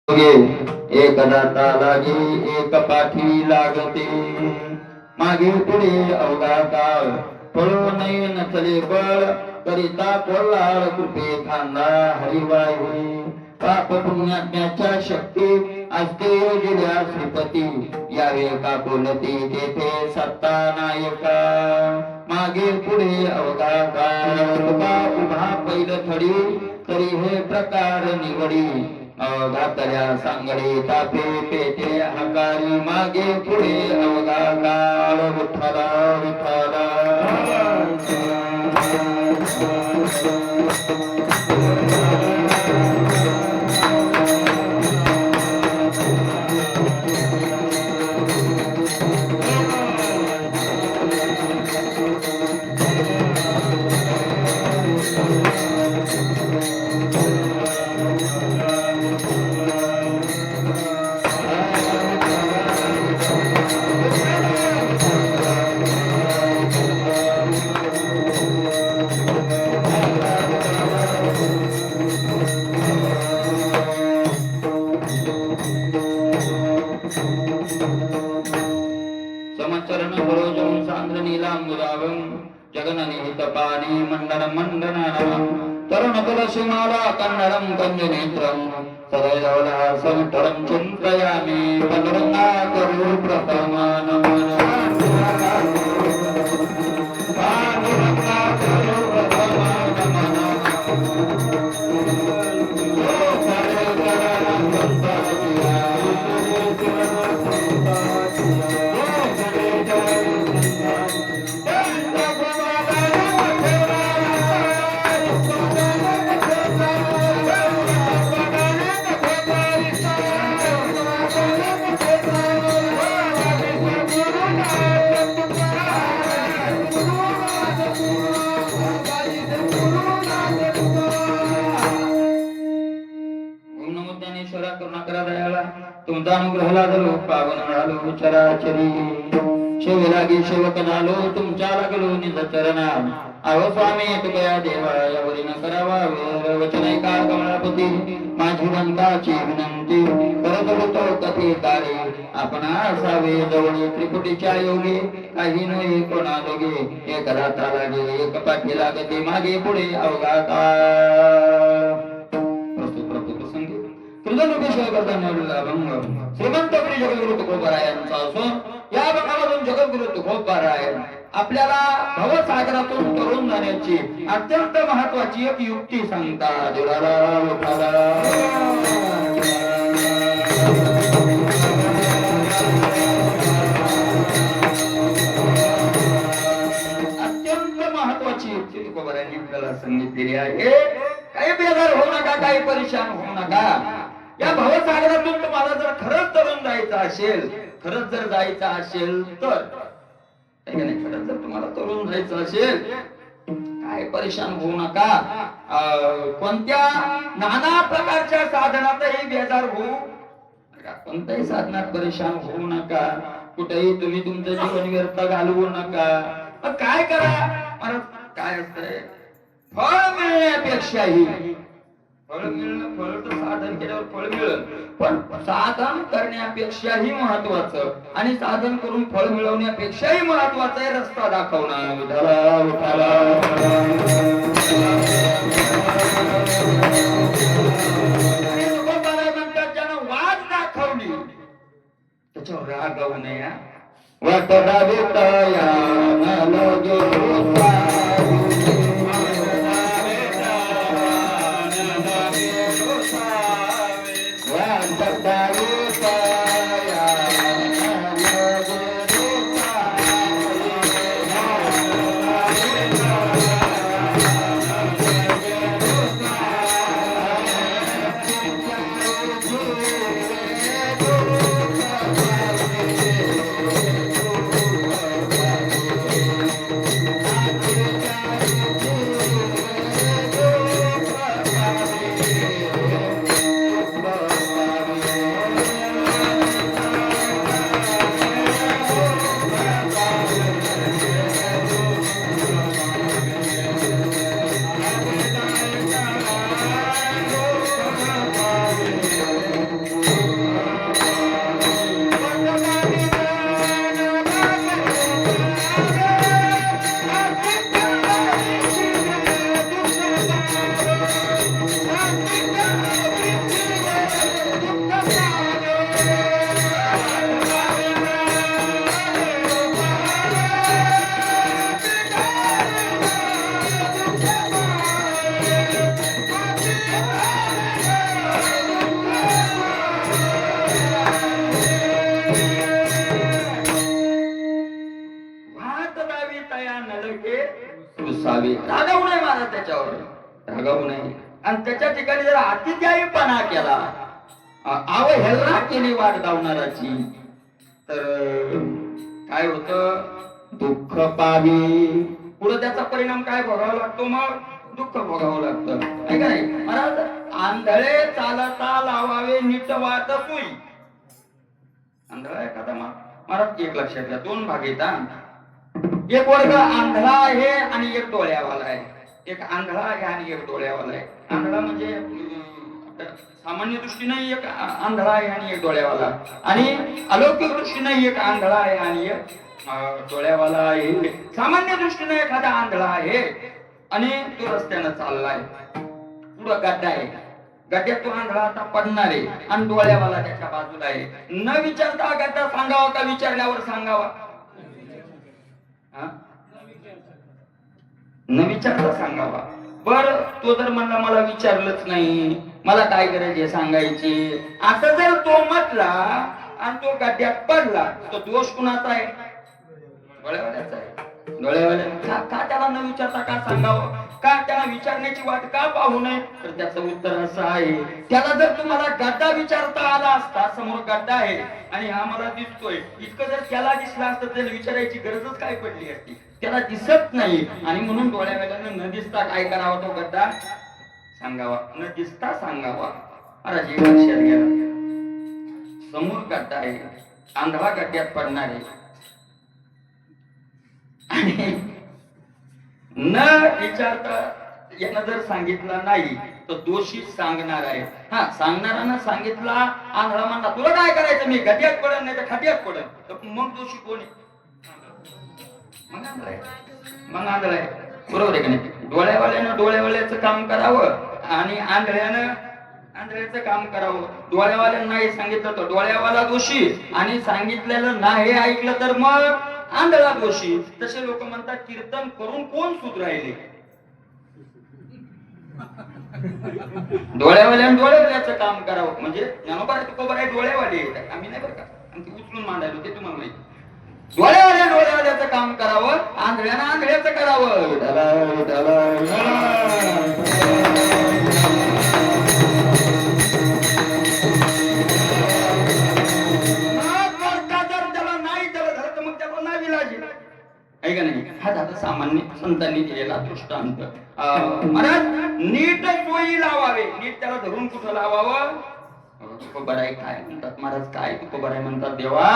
एक दाता लागे एक पाठी लागते मागे पुढे अवघा काळ फळो नयन चले बळ करिता कोल्हाळ कृपे खांदा हरिवाई पाप पुण्याच्या शक्ती असते योजल्या श्रीपती यावे का बोलती तेथे सत्ता नायका मागे पुढे अवघा काळ उभा पैल थडी तरी हे प्रकार निवडी घातल्या सांगडे तापे पेटे हकारी मागे पुढे अवघा काळ विठ्ठला विठ्ठला समचरण सरोजं सांद्र नीलांबुदावं जगननिहित पाणी मंडन मंडनानं तरुण तुलसीमाला कन्नडं कंजनेत्रं सदैवला संतरं चिन्तयामि पनुरङ्गाकरु प्रथमानमन तुमचा अनुग्रह लागलो पावन झालो चराचरी शिव लागी सेवक झालो तुमच्या लागलो निज चरणा अहो स्वामी तुकया देवा यावरी न करावा वेर वचन ऐका कमळापती माझी वंताची विनंती करत होतो कथे कारे आपण असावे जवळ त्रिपुटीच्या योगी काही नये कोणा दोघे एक राता लागे एक पाठी लागते मागे पुढे अवघा श्रीमंत जगद्गुरु तुकोबारायांचा असून या भागामधून जगद्गुरु तुकोबारायण आपल्याला भवसागरातून तरुण जाण्याची अत्यंत महत्वाची एक युक्ती सांगतात. अत्यंत महत्वाची युक्ती तुकोबारायांनी आपल्याला सांगितलेली आहे. काही बेजार होऊ नका, काही परेशान होऊ नका. या भवसागरातून तुम्हाला जर खरंच तरुण जायचं असेल, खरंच जर जायचं असेल तर खरंच जर तुम्हाला तरुण जायचं असेल काय परेशान होऊ नका. कोणत्या नाना प्रकारच्या साधनातही बेजार होऊ नका, कोणत्याही साधनात परेशान होऊ नका. कुठेही तुम्ही तुमचं जीवन व्यर्थ घालवू नका. मग काय करा, मला काय असतंय, फळ मिळण्यापेक्षाही फळ मिळणं, फळ तर साधन केल्यावर फळ मिळेल, पण साधन करण्यापेक्षाही महत्वाचं आणि साधन करून फळ मिळवण्यापेक्षाही महत्वाचं आहे रस्ता दाखवणं. विठ्ठला विठ्ठला म्हणतात ज्यानं वाट दाखवली त्याच्यावर रागवू नये. वाट दावितया न लोगे आगाऊ नाही. आणि त्याच्या ठिकाणी जर अतिद्यायीपणा केला, अवहेलना केली वाट दावणाराची, तर काय होतं? दुःख पावी. पुढे त्याचा परिणाम काय भोगावा लागतो? मग दुःख भोगावं लागतं, आहे का नाही? महाराज, आंधळे चालता लावावे नीट वाट सुई. आंधळा एखादा महाराज, एक लक्षात घ्या, दोन भाग येतात. एक वर्ग आंधळा आहे आणि एक डोळ्यावाला आहे. एक आंधळा आहे आणि एक डोळ्यावाला आहे. आंधळा म्हणजे सामान्य दृष्टीने एक आंधळा आहे आणि एक डोळ्यावाला, आणि अलौकिक दृष्टीने एक आंधळा आहे आणि एक डोळ्यावाला आहे. सामान्य दृष्टीने एखादा आंधळा आहे आणि तो रस्त्यानं चाललाय, पुढं गड्डा आहे, गड्ड्यात तो आंधळा आता पडणार आहे आणि डोळ्यावाला त्याच्या बाजूला आहे. न विचारता गड्डा सांगावा का विचारल्यावर सांगावा? न विचारता सांगावा. बर, तो जर म्हणला मला विचारलंच नाही, मला काय गरज आहे सांगायची, असं जर तो म्हटला आणि तो गड्ड्यात पडला, तो दोष कुणाचा आहे? डोळ्यावाल्याचा आहे. डोळ्यावाल्या का त्याला न विचारता का सांगावं? का त्याला विचारण्याची वाट का पाहू नये? तर त्याचं उत्तर असं आहे, त्याला जर तुम्हाला गड्डा विचारता आला असता, समोर गड्डा आहे आणि हा मला दिसतोय, इतकं जर त्याला दिसला असतं त्याला विचारायची गरजच काय पडली असती? त्याला दिसत नाही आणि म्हणून डोळ्यावाल्यानं न दिसता काय करावा? तो गड्डा सांगावा, न दिसता सांगावा. अरे जे लक्षात घ्या, समोर गड्डा आहे, आंधळा गड्ड्यात पडणार आहे आणि न विचारता यानं जर सांगितलं नाही तर दोषी सांगणार आहे. हा, सांगणारानं सांगितला, आंधळा म्हणला तुला काय करायचं, मी गड्ड्यात पडन नाही तर खाट्यात पडन, तर मग दोषी कोणी? मग आंधळा आहे. बरोबर आहे का नाही? डोळ्यावाल्यानं डोळ्यावाल्याचं काम करावं आणि आंधळ्यानं आंधळ्याचं काम करावं. डोळ्यावाल्यानं नाही सांगितलं तर डोळ्यावाला दोषी, आणि सांगितलेलं नाही ऐकलं तर मग आंधळा दोषी. तसे लोक म्हणतात कीर्तन करून कोण सुधरायले? डोळ्यावाल्यानं डोळ्यावाल्याचं काम करावं. म्हणजे ज्ञानोबा तुकोबा आहे डोळ्यावाले, आम्ही नाही बरं का, आणि ते उचलून मांडायलो ते तुम्हाला माहिती. डोळ्यावाल्या डोळ्यावाल्याचं काम करावं, आंधळ्यानं आंधळ्याचं करावं. हा झाला सामान्य संतांनी दिलेला दृष्टांत. महाराज, नीट सोयी लावावे. नीट त्याला धरून कुठं लावावं? तुकोबाराय काय म्हणतात महाराज? काय तुकोबाराय म्हणतात? देवा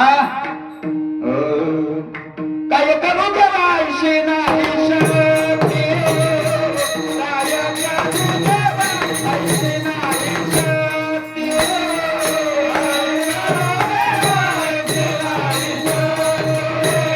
काय करू देवा, ऐशी नाही शक्ती, काय करू देवा, ऐशी नाही शक्ती,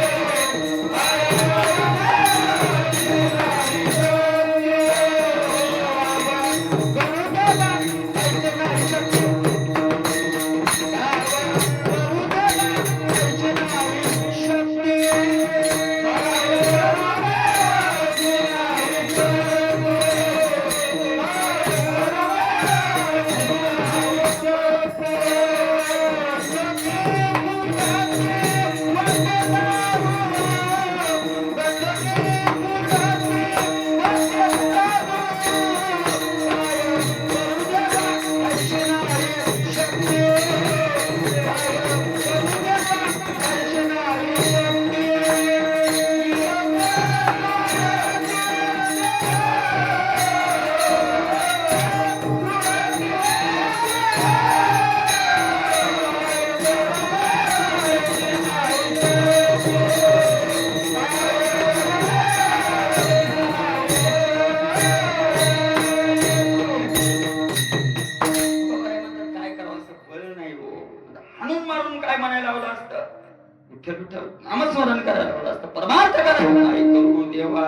नामस्मरण करायला लावलं असतं, परमार्थ करायला. काय करू देवा,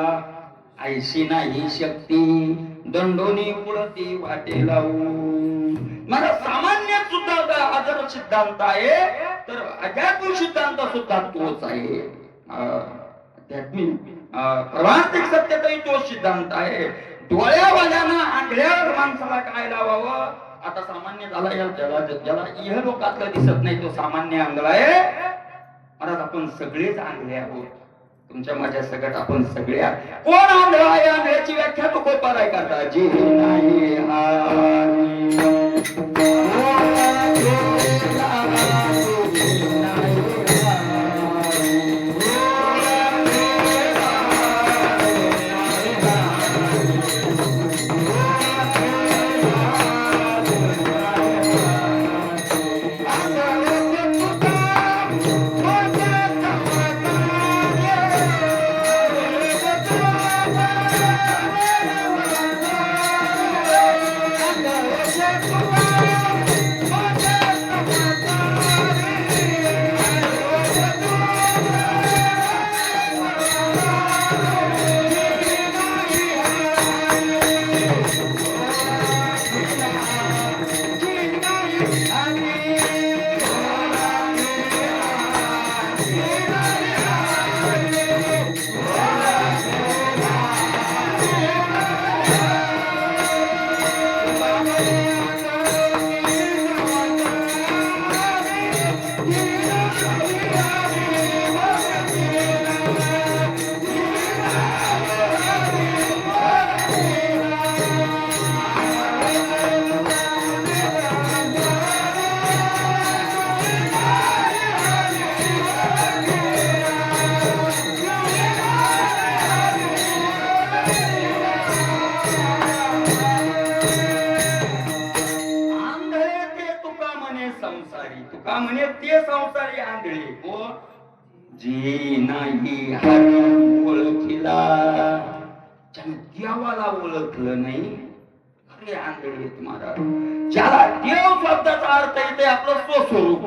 ऐशी नाही शक्ती, दंडोनी पुढती वाटे लावू. मला सामान्य सुद्धा आदर सिद्धांत आहे, तर अध्यात्मिक सिद्धांत सुद्धा तोच आहे. आध्यात्मिक परमार्थिक सत्यतही तोच सिद्धांत आहे. डोळ्यावाल्यानं आंधळ्या माणसाला काय लावावं? आता सामान्य झाला, ज्याला इह लोकातलं दिसत नाही तो सामान्य आंधळा आहे. महाराज, आपण सगळेच आंधळे आहोत. तुमच्या माझ्या सगळ्यात आपण सगळ्या कोण आंधळा आहे आंधळ्याची व्याख्या तो कोपाराय करता जी नाही तुका म्हणे ते संसारी आंधळे को जी नाही हरी ओळखीला ज्याने देवाला ओळखलं नाही अरे आंधळे महाराज ज्याला देव शब्दाचा अर्थ इथे आपलं स्वस्वरूप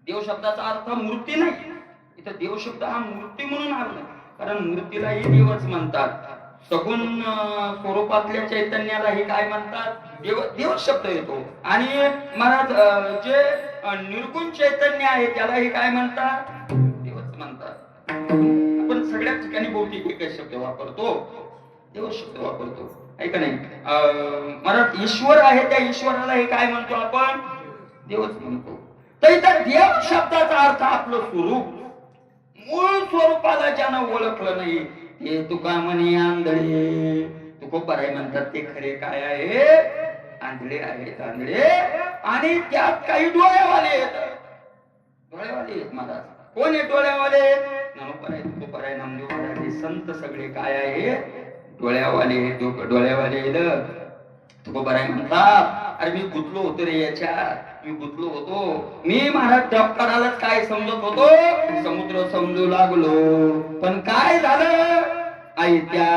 देव शब्दाचा अर्थ मूर्ती नाही इथं देव शब्द हा मूर्ती म्हणून आला कारण मूर्तीलाही देवच म्हणतात सगुण स्वरूपातल्या चैतन्यालाही काय म्हणतात देव देव शब्द येतो आणि महाराज जे निर्गुण चैतन्य आहे त्यालाही काय म्हणतात देवच म्हणतात आपण सगळ्या ठिकाणी बहुतेक एकच शब्द वापरतो देव शब्द वापरतो ऐका नाही महाराज ईश्वर आहे त्या ईश्वराला हे काय म्हणतो आपण देवच म्हणतो तर इथं देव शब्दाचा अर्थ आपलं स्वरूप मूळ स्वरूपाला ज्यानं ओळखलं नाही ते तुका म्हणे आंधळे तुकोबाराय म्हणतात ते खरे काय आहे आंधळे आहेत आंधळे आणि त्यात काही डोळेवाले आहेत डोळेवाले आहेत महाराज कोण आहे डोळ्यावाले नमोपराय तुकोबाराय नामदेव महाराज संत सगळे काय आहे डोळ्यावाले डोळ्यावाले तुकोबाराय म्हणतात अरे मी गुंतलो होतो रे याच्यात मी गुंतलो होतो मी महाराज जप करायलाच काय समजत होतो समुद्र समजू लागलो पण काय झालं ऐत्या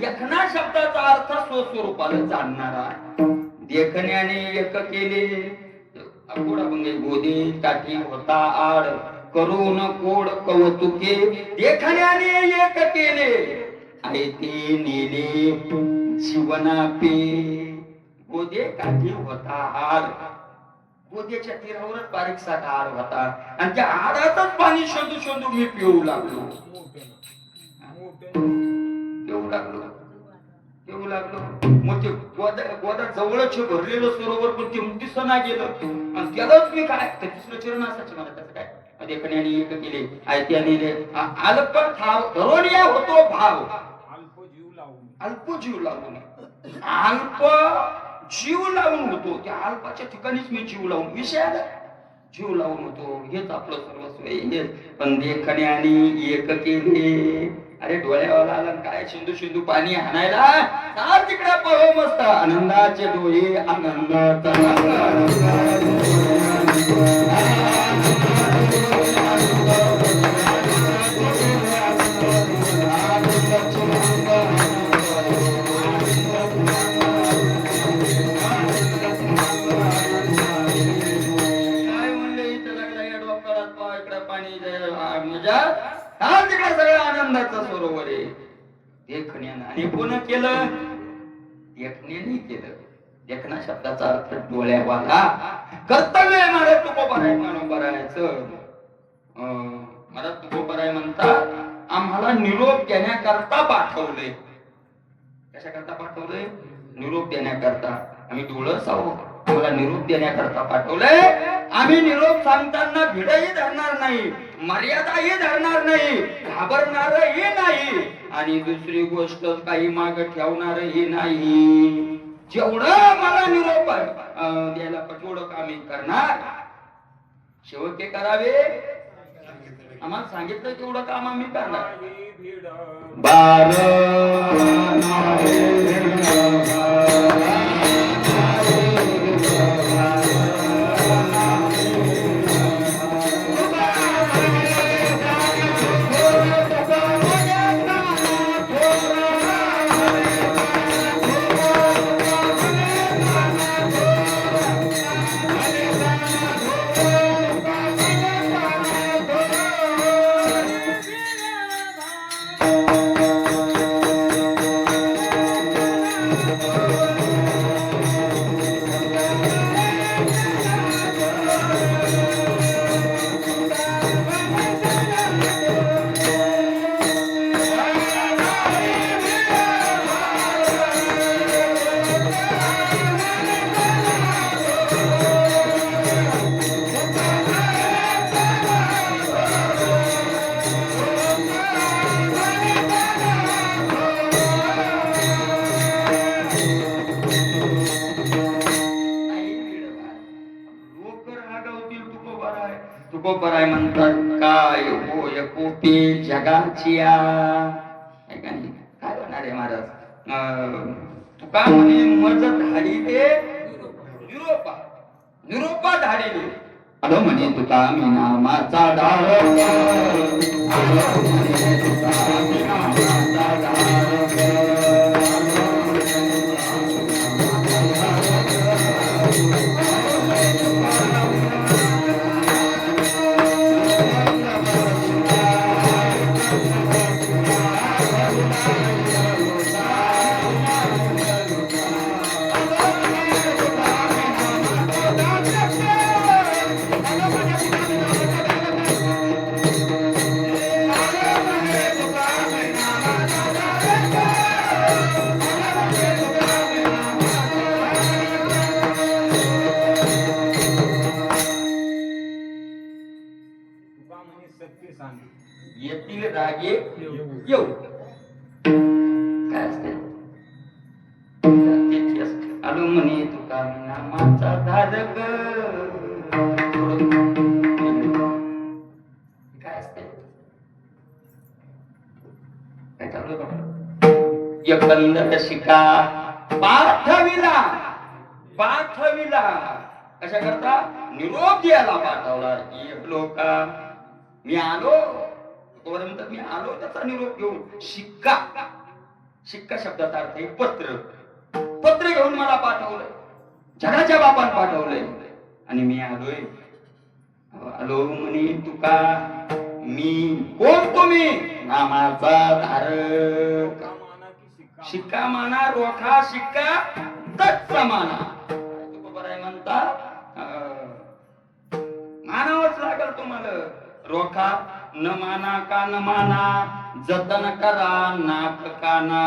देखना शब्दाचा अर्थ स्वस्वरूपाला जाणणारा देखण्याने एक केले गोदे काठी होता आड करून कोड कौतुके देखण्याने एक केले आणि ते नेले जीवनापे गोदे काठी होता आड गोद्याच्या तीरावरच बारीकसा आड होता आणि त्या आडातच पाणी शोधू शोधू मी पिऊ लागलो येऊ लागलो मग ते गोदा जवळच भरलेलं सरोवर पण ते दिसना गेलं आणि त्यालाच मी काय दुसरं चरण असायचं मला त्याचं काय देखण्याने एक केले ऐत्याने अल्प ठाव धरोनिया होतो भाव अल्प जीव लावून अल्प जीव लावून होतो त्या अल्पाच्या ठिकाणीच मी जीव लावून विषयाला जीव लावून होतो हेच आपलं सर्वस्व हेच पण देखण्याने एक केले अरे डोळ्यावाला आला काय शिंदू शिंदू पाणी हाणायला चाल तिकडे पळो मस्त आनंदाचे डोळे आनंदाचा देखण्यानं. आणि कोण केलं? देखण्याने केलं. देखणा शब्दाचा अर्थ डोळ्यावाला. कर्तव्य आहे मला तुकोबाराय म्हणून बरायचं. मला तुकोबाराय म्हणतात आम्हाला निरोप देण्याकरता पाठवले. कशाकरता पाठवले? निरोप देण्याकरता. आम्ही डोळस आहोत, आम्हाला निरोप देण्याकरता पाठवलंय. आम्ही निरोप सांगताना भिडही धरणार नाही, मर्यादाही धरणार नाही, घाबरणारही नाही आणि दुसरी गोष्ट काही माग ठेवणारही नाही. जेवढं मला निरोप द्यायला पटवलं आम्ही करणार. शेवटे करावे आम्हाला सांगितलं तेवढं काम आम्ही करणार. तुकोबाराय म्हणतात काय होय कोपी जगाची काय होणार आहे महाराज? तुका म्हणे मज धाडिले निरोपा, निरोपा धाडिले. आलो म्हणे तुका मी नामाचा डाळ, आलो म्हणे तुका मी नामाचा डाळ. येतील रागे येऊ. काय असते? आलो म्हणे तुका मी नामाचा धारक. काय असते? काय चालू आहे? एकंदर शिका पाठविला, पाठविला. कशा करता? निरोप द्यायला पाठवला. एक लोका मी आलो, म्हणतात मी आलो त्याचा निरोप घेऊन. शिक्का, शिक्का शब्दाचा अर्थ आहे पत्र. पत्र घेऊन मला पाठवलंय, जगाच्या बापान पाठवलंय आणि मी आलोय. आलो म्हणे तुका मी कोण? तुम्ही नामाचा धारक. शिक्का माना रोखा, शिक्का तत्समाना. तुकोबाराय म्हणतात मानावंच लागल तुम्हाला. रोखा न माना का न माना, जतन करा नाक काना.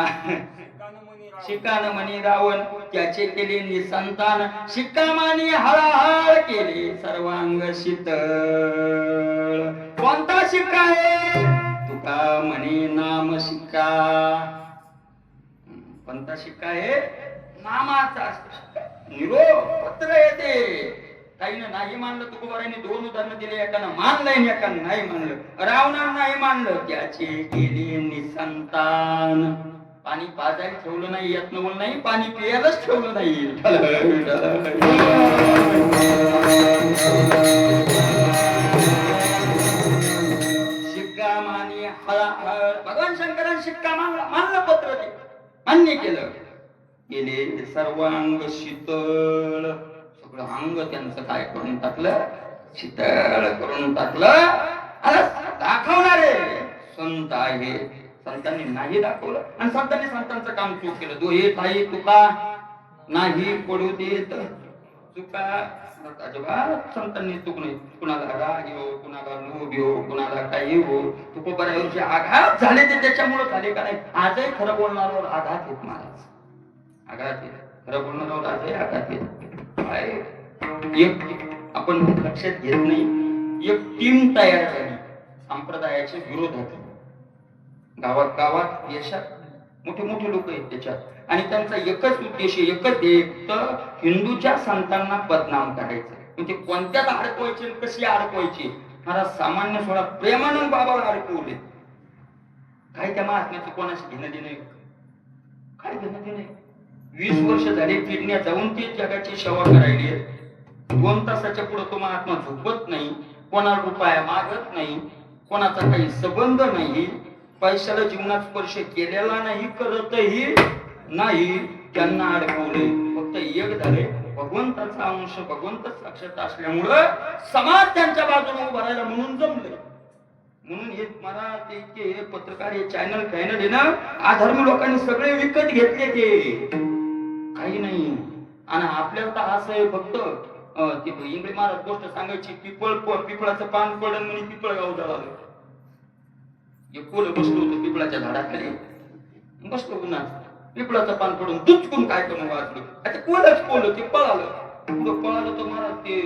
शिकान म्हणी रावण त्याचे केले निसंतान, शिक्का मानी हळहळ केले सर्वांग शीतळ. कोणता शिक्का आहे? तुका म्हणे नाम शिक्का. कोणता शिक्का आहे? नामाचा. निरोप पत्र येते. काहीनं नाही मानलं. तुकोबारायने दोन उदाहरणं दिले. एकानं मानलंय, एकानं नाही मानलं. रावणानं नाही मानलं, त्याचे केले निसंतान. पाणी पाजायला ठेवलं नाही, यत्न नाही, पाणी पियालाच ठेवलं नाही. शिक्का मानी हळहळ. भगवान शंकरांनी शिक्का मानला, मानलं पत्र ते मान्य केलं. गेले सर्वांग शीतळ. अंग त्यांचं काय करून टाकलं? शीतळ करून टाकलं. दाखवणारे संत आहे, संतांनी नाही दाखवलं आणि संतांनी संतांचं काम चूक केलं. दोहे ठाई तुका नाही पडू देत चुका. अजिबात संतांनी चूक नाही. कुणाला राग येऊ, कुणाला लोभ येऊ, कुणाला काही हो, तुकोबरावर जे आघात झाले ते त्याच्यामुळे झाले का नाही. आजही खरं बोलणाऱ्यावर आघात येत महाराज, आघात येत. खरं बोलणाऱ्यावर आजही आघात येत. एक आपण लक्षात घेत नाही, एक टीम तयार झाली संप्रदायाच्या विरोधात. गावात गावात देशात मोठे मोठे लोक आहेत त्याच्यात, आणि त्यांचा एकच उद्देश, एकच एक, तर हिंदूच्या संतांना बदनाम करायचं. म्हणजे कोणत्यात अडकवायचे, कशी अडकवायची. मला सामान्य सोडा प्रेमानंद बाबाला अडकवले. काय त्या महात्म्याचं कोणाशी घेणं देणं, काय घेणं देणं. 20 वर्ष झाले किडण्या जाऊन ते जगाची सेवा करायली. 2 तासाच्या पुढे तो महात्मा झोपत नाही, कोणाला रुपया मागत नाही, कोणाचा काही संबंध नाही, पैशाला जीवनात स्पर्श केलेला नाही, करतही नाही. त्यांना अडकवले. फक्त एक झाले, भगवंताचा अंश, भगवंत साक्षात असल्यामुळं समाज त्यांच्या बाजूने उभा राहिला म्हणून जमले. म्हणून हे मला ते पत्रकार, हे चॅनल फॅनल आहे ना, अधर्मी लोकांनी सगळे विकत घेतले ते, काही नाही. आणि आपल्याला तर असं आहे, फक्त ते इंगळे महाराज गोष्ट सांगायची, पिपळाचं पान पडन म्हणून पिपळ गाव जळालं. एक कोल बसलो होतो पिपळाच्या झाडाखाली, बसलो पुन्हा, पिपळाचं पान पडून दुचकून काय करून वाचलो. आता कोलच ते पळालं. पुढं पळालं तर महाराज ते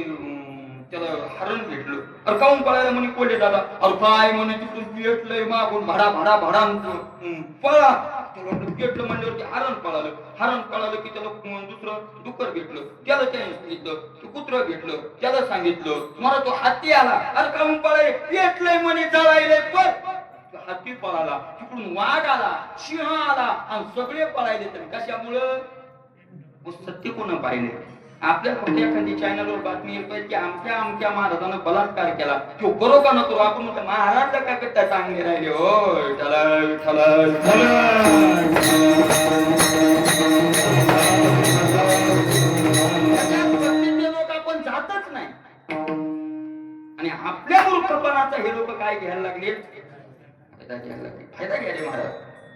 त्याला हरण भेटलं. अरे काऊन पळायला म्हणे कोल्हे दादा. अरे काय म्हणे तिथून पेटलंय मागून, भाडा भाडा भाडा पळा. पेटलं म्हणल्यावर ते हरण पळालं की त्याला दुसरं डुक्कर भेटलं, त्याला त्याने सांगितलं. कुत्रं भेटलं, त्याला सांगितलं. मला तो हत्ती आला. अरे काऊन पळाय, पेटलंय म्हणे, जळायलंय. पण हत्ती पळाला, तिकडून वाघ आला, सिंह आला, आणि सगळे पळायले. तर कशामुळं, सत्य कोण पाहिले. आपल्याला फक्त एखादी चॅनलवर बातमी येत की आमच्या महाराजानं बलात्कार केला. तो करो का नको, आपण म्हणतो महाराज का करता चांगले राहिले. हो लोक आपण जातच नाही. आणि आपल्या मूर्खपणाचा हे लोक काय घ्यायला लागले, फायदा घ्यायला.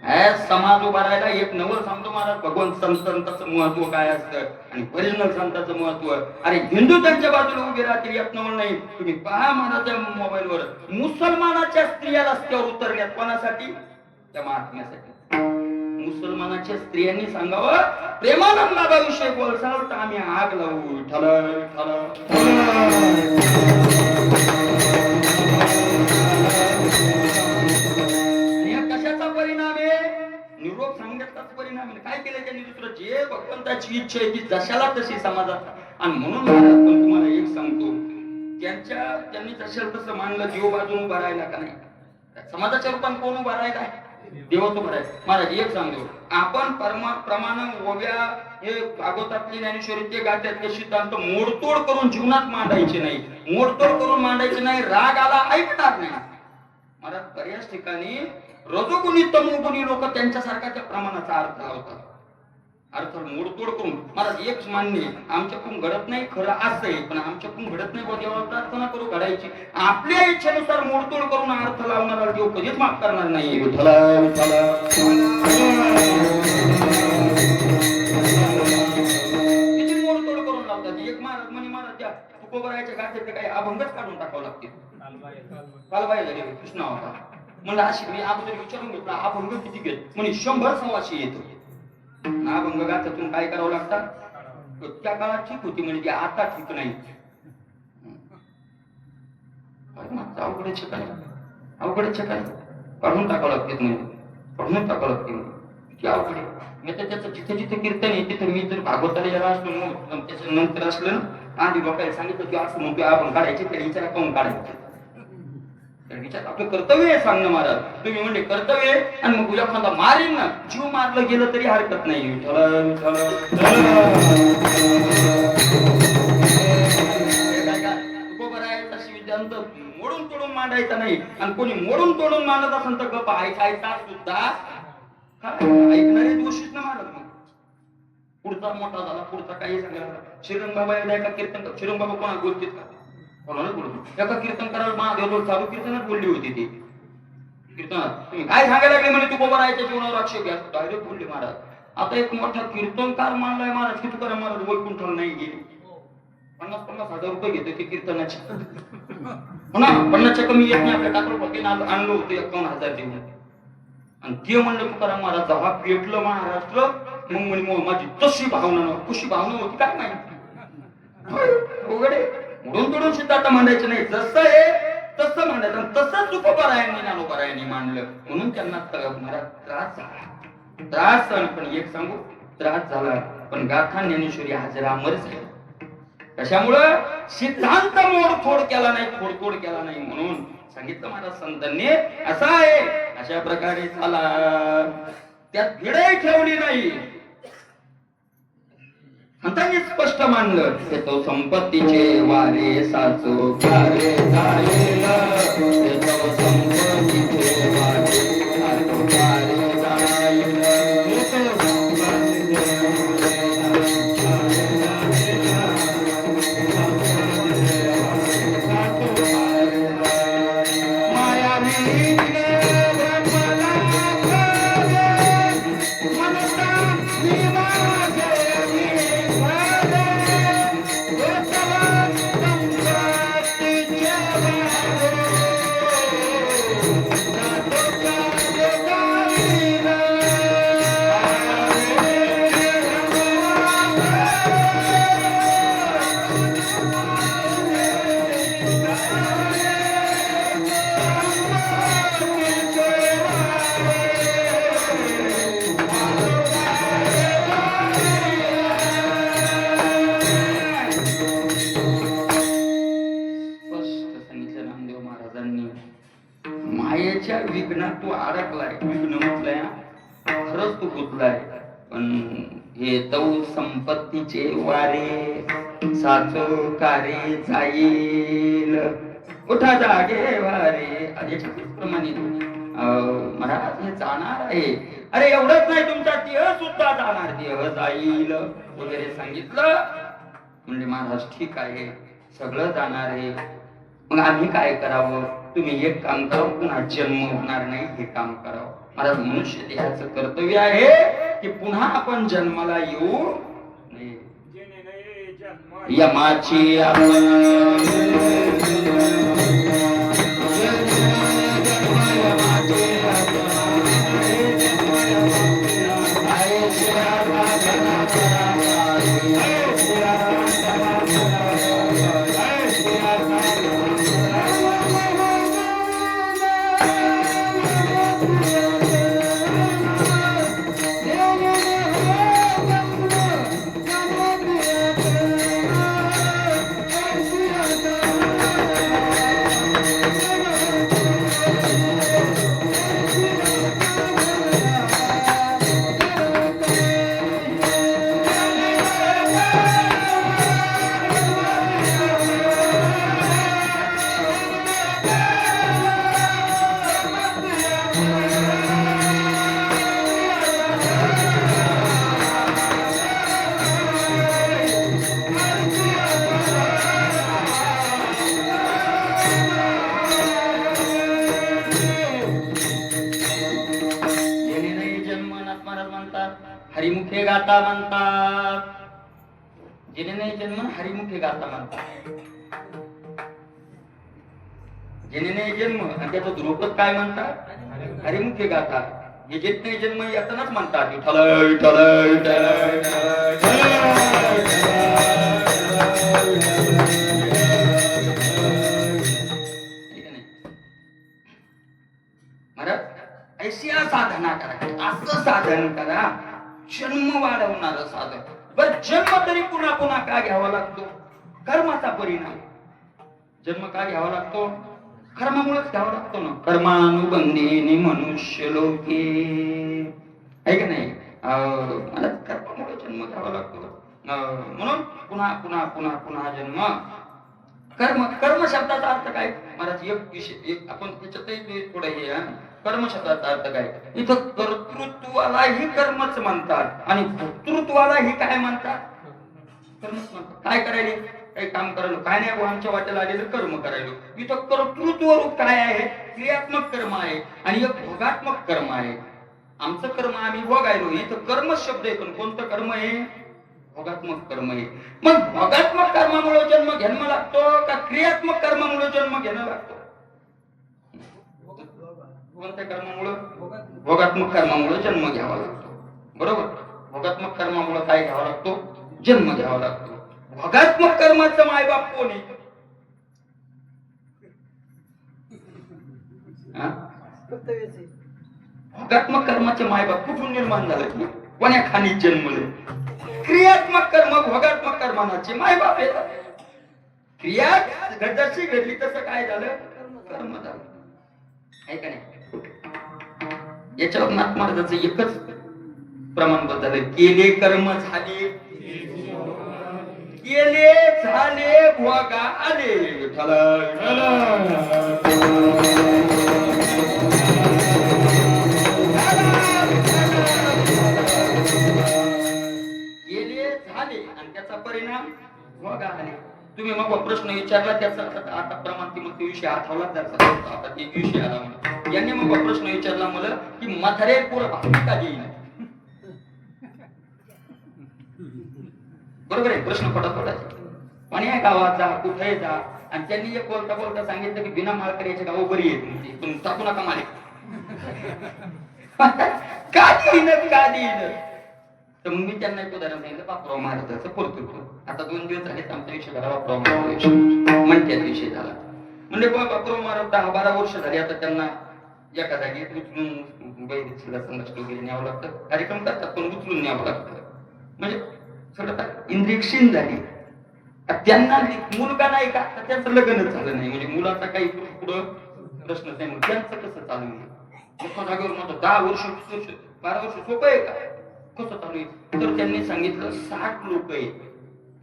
महाराज समाज उभा राहायला एक नवल सांगतो महाराज, भगवंत संतांचं महत्व काय असतं आणि ओरिजिनल संतांचं महत्व. अरे हिंदू त्यांच्या बाजूला उभे राहतील यात नवल नाही. तुम्ही पहा महाराजच्या मोबाईलवर, मुसलमानाच्या स्त्रिया रस्त्यावर उतरल्यात. कोणासाठी, त्या महात्म्यासाठी. मुसलमानाच्या स्त्रियांनी सांगावं, प्रेमानंद बाबाविषयी बोलसाल तर आम्ही आग लावू. कशाचा परिणाम आहे, निरोप सांगण्याचाच परिणाम आहे. काय केलं त्यांनी दुसरं, जे भगवंताची इच्छा आहे ती जशाला तशी समाजात. आणि म्हणून महाराज पण तुम्हाला एक सांगतो, त्यांनी जशाला तसं मानलं, देव बाजून उभा राहिला का नाही. समाजाच्या रूपात कोण उभा राहिला, देवच उभा राहिला. महाराज एक सांगतो, आपण प्रमाण ओव्या हे भागवतातली ज्ञानेश्वरीचे गात्यातले सिद्धांत मोडतोड करून जीवनात मांडायचे नाही, मोडतोड करून मांडायचे नाही. राग आला ऐकणार नाही. महाराज बऱ्याच ठिकाणी रजोगुणी तमोगुणी लोक त्यांच्यासारखा त्या प्रमाणाचा अर्थ लावतात. अर्थ मोडतोड करून. महाराज एक मान्य, आमच्याकडून घडत नाही, खरं असं आहे, पण आमच्याकडून घडत नाही. देवाला प्रार्थना करू घडायची. आपल्या इच्छेनुसार मोडतोड करून अर्थ लावणारा देव कधीच माफ करणार नाही. किती मोडतोड करून लावतात. एक महाराज म्हणे, महाराज त्या तुकोबरायच्या गाठीचे काही अभंगच काढून टाकावं लागतील. कालबाई झाली, कृष्णा होता. म्हणलं अशी मी अगोदर विचारून घेतला, अभंग किती घेत म्हणे 100 सव्वाशे येतो. अभंग गाथातून काय करावं लागतात. त्या काळात ठीक होती म्हणजे, आता ठीक नाही. अवघडचे काय काढून टाकावं लागते, म्हणजे काढून टाकावं लागते. किती अवघड आहे. मी तर त्याचं जिथे जिथे कीर्तन आहे तिथे मी जर भागवताला याला असलो, त्याच्या नंतर असलं ना, आधी लोकांना सांगितलं की असं म्हणतो आपण काढायचे, त्याला विचारा कोण काढायचे. विचार आपलं कर्तव्य आहे सांगणं. महाराज तुम्ही म्हणजे कर्तव्य आहे, आणि मग एखादा मारीन ना, जीव मारलं गेलं तरी हरकत नाही. सिद्धांत मोडून तोडून मांडायचा नाही. आणि कोणी मोडून तोडून मांडत असेल तर गप्पा ऐकायचा सुद्धा. ऐकणारे दोषीच ना महाराज. मग पुढचा मोठा झाला, पुढचा काही सांगायला. श्रीरंग बाबा एकदा एका कीर्तन, श्रीरंग बाबा कोणा बोलतील का, कोणाला बोलतो. एका कीर्तन करायला महादेव चालू कीर्तनच बोलली होती ती. कीर्तनात तुम्ही काय सांगायला लागले म्हणे तू राहायच्या जीवनावर आक्षेप घ्या डायरेक्ट बोलले महाराज. आता एक मोठा कीर्तनकार मानलाय महाराज की तुकाराम महाराज वैकुंठाला नाही गेले. 50,000 रुपये घेतो ते कीर्तनाचे. हो ना 50च्या कमी येत नाही. आपल्या टाकरपतीने आणलं होतं 51,000 देऊन. आणि ते म्हणलं तुकाराम महाराज जेव्हा पेटलं महाराष्ट्र मग म्हणे माझी तशी भावना कशी भावना होती काय माहिती. उघडे म्हणून तोडून सिद्धार्थ मांडायचं नाही. जसं आहे तसं मांडायचं आणि तसंच तुकोबारायांनी ज्ञानोबारायांनी मांडलं. म्हणून त्यांना महाराज त्रास झाला. त्रास पण एक सांगू त्रास झाला पण गाथा ज्ञानेश्वरी हजर अमर झाली. कशामुळं सिद्धांत मोडफोड केला नाही फोडतोड केला नाही म्हणून सांगितलं महाराज संतांनी असं आहे. अशा प्रकारे झाला त्यात भिडही ठेवली नाही. संतांनी स्पष्ट मानलं की तो संपत्तीचे वारे साचो कार्य झालेलं संपत्तीचे वारे साचो कार्य विघ्नात तू अडकलाय. विघ्न म्हटलंय खरंच तू गुतलाय. पण हे तौ संपत्तीचे वारे साचो कारे जाईल उठा जागे वारे प्रमाणे महाराज हे जाणार आहे. अरे एवढंच नाही तुमचा देह सुद्धा जाणार देह जाईल वगैरे सांगितलं. म्हणजे महाराज ठीक आहे सगळं जाणार आहे मग आम्ही काय करावं. तुम्ही एक काम करावं पुन्हा जन्म होणार नाही हे काम करावं. महाराज मनुष्य देहाचं कर्तव्य आहे की पुन्हा आपण जन्माला येऊ नये. यमाची हरिमुखे गाता म्हणतात. जिने नाही जन्म हरिमुखे गाता म्हणतात. जिने नाही जन्म आणि त्याचं ध्रुपद काय म्हणतात हरिमुखे गाता. हे जेत नाही जन्म यातनाच म्हणतात विठ्ठल विठ्ठल महाराज ऐशिया साधना करा. असं साधन करा जन्म वाढवणार साधन. बर जन्म तरी पुन्हा पुन्हा का घ्यावा लागतो. कर्माचा परिणाम. जन्म का घ्यावा लागतो कर्मामुळेच घ्यावा लागतो ना. कर्मानुबंधीने मनुष्य लोके आहे का नाही. मला कर्मामुळे जन्म घ्यावा लागतो म्हणून पुन्हा पुन्हा पुन्हा पुन्हा जन्म. कर्म कर्म शब्दाचा अर्थ काय महाराज एक विषय आपण त्याच्यातही थोडं हे कर्म शब्दाचा अर्थ काय. इथं कर्तृत्वालाही कर्मच म्हणतात आणि भोक्तृत्वालाही काय म्हणतात कर्मच म्हणतात. काय करायले काही काम करायलो काय नाही भाऊ, आमच्या वाट्याला आलेलं कर्म करायलो. इथं कर्तृत्व रूप काय आहे? क्रियात्मक कर्म आहे आणि एक भोगात्मक कर्म आहे. आमचं कर्म आम्ही भोगायलो. इथं कर्म शब्द आहे, पण कोणतं कर्म आहे? भोगात्मक कर्म आहे. मग भोगात्मक कर्मामुळे जन्म घ्यावा लागतो का क्रियात्मक कर्मामुळे जन्म घेणं लागतो? कोणत्या कर्मामुळे? भोगात्मक कर्मामुळे जन्म घ्यावा लागतो. बरोबर. भोगात्मक कर्मामुळे काय घ्यावा लागतो? जन्म घ्यावा लागतो. भोगात्मक कर्माचं मायबाप कोण आहे? भोगात्मक कर्माचे मायबाप कुठून निर्माण झाले? कोण्या खाणी जन्मले? क्रियात्मक कर्म भोगात्मक कर्माचे मायबाप येतात. क्रिया जशी घडली तसं काय झालं? कर्म झालं. आहे का नाही? याच्यावर नाथ महाराजांचं एकच प्रमाणपत्र झालं, केले कर्म झाले, केले झाले भोगा आले. गेले झाले आणि त्याचा परिणाम भोगा आले. तुम्ही मग प्रश्न विचारला त्याचा आता प्रमाण मग ते विषय आठवला जायचा. आता ते विषय आला म्हणून यांनी मग प्रश्न विचारला मला की म्हातारे पोरं भाकरी का देईन? बरोबर आहे. प्रश्न पटापटाचे पण या गावात जा, कुठे जा, आणि त्यांनी एक बोलता बोलता सांगितलं की बिना माळकऱ्याच्या गाव बरी येत पण टाकू नका मालिक. का देईन का देईन? तर मग मी त्यांना एक उदाहरण सांगितलं बापराव महाराजांचं कर्तृत्व. आता 2 दिवस झाले आमचा विषय झाला बापराव महाराज म्हणत्यात विषय झाला. म्हणजे बापराव महाराज 10-12 वर्ष झाली. आता त्यांना एका जागी उचलून बैठकीला संघर्ष वगैरे न्यावं लागतं. कार्यक्रम करतात पण उचलून न्यावं लागतं. म्हणजे इंजेक्शन झाली. त्यांना मुलगा नाही का? तर त्यांचं लग्नच झालं नाही. म्हणजे मुलाचा काही पुढं प्रश्नच नाही. मग त्यांचं कसं चालू आहे? एका जागेवर माझं 10 वर्ष 12 वर्ष सोपं आहे का? कसं चालू आहे? तर त्यांनी सांगितलं 60 लोक आहेत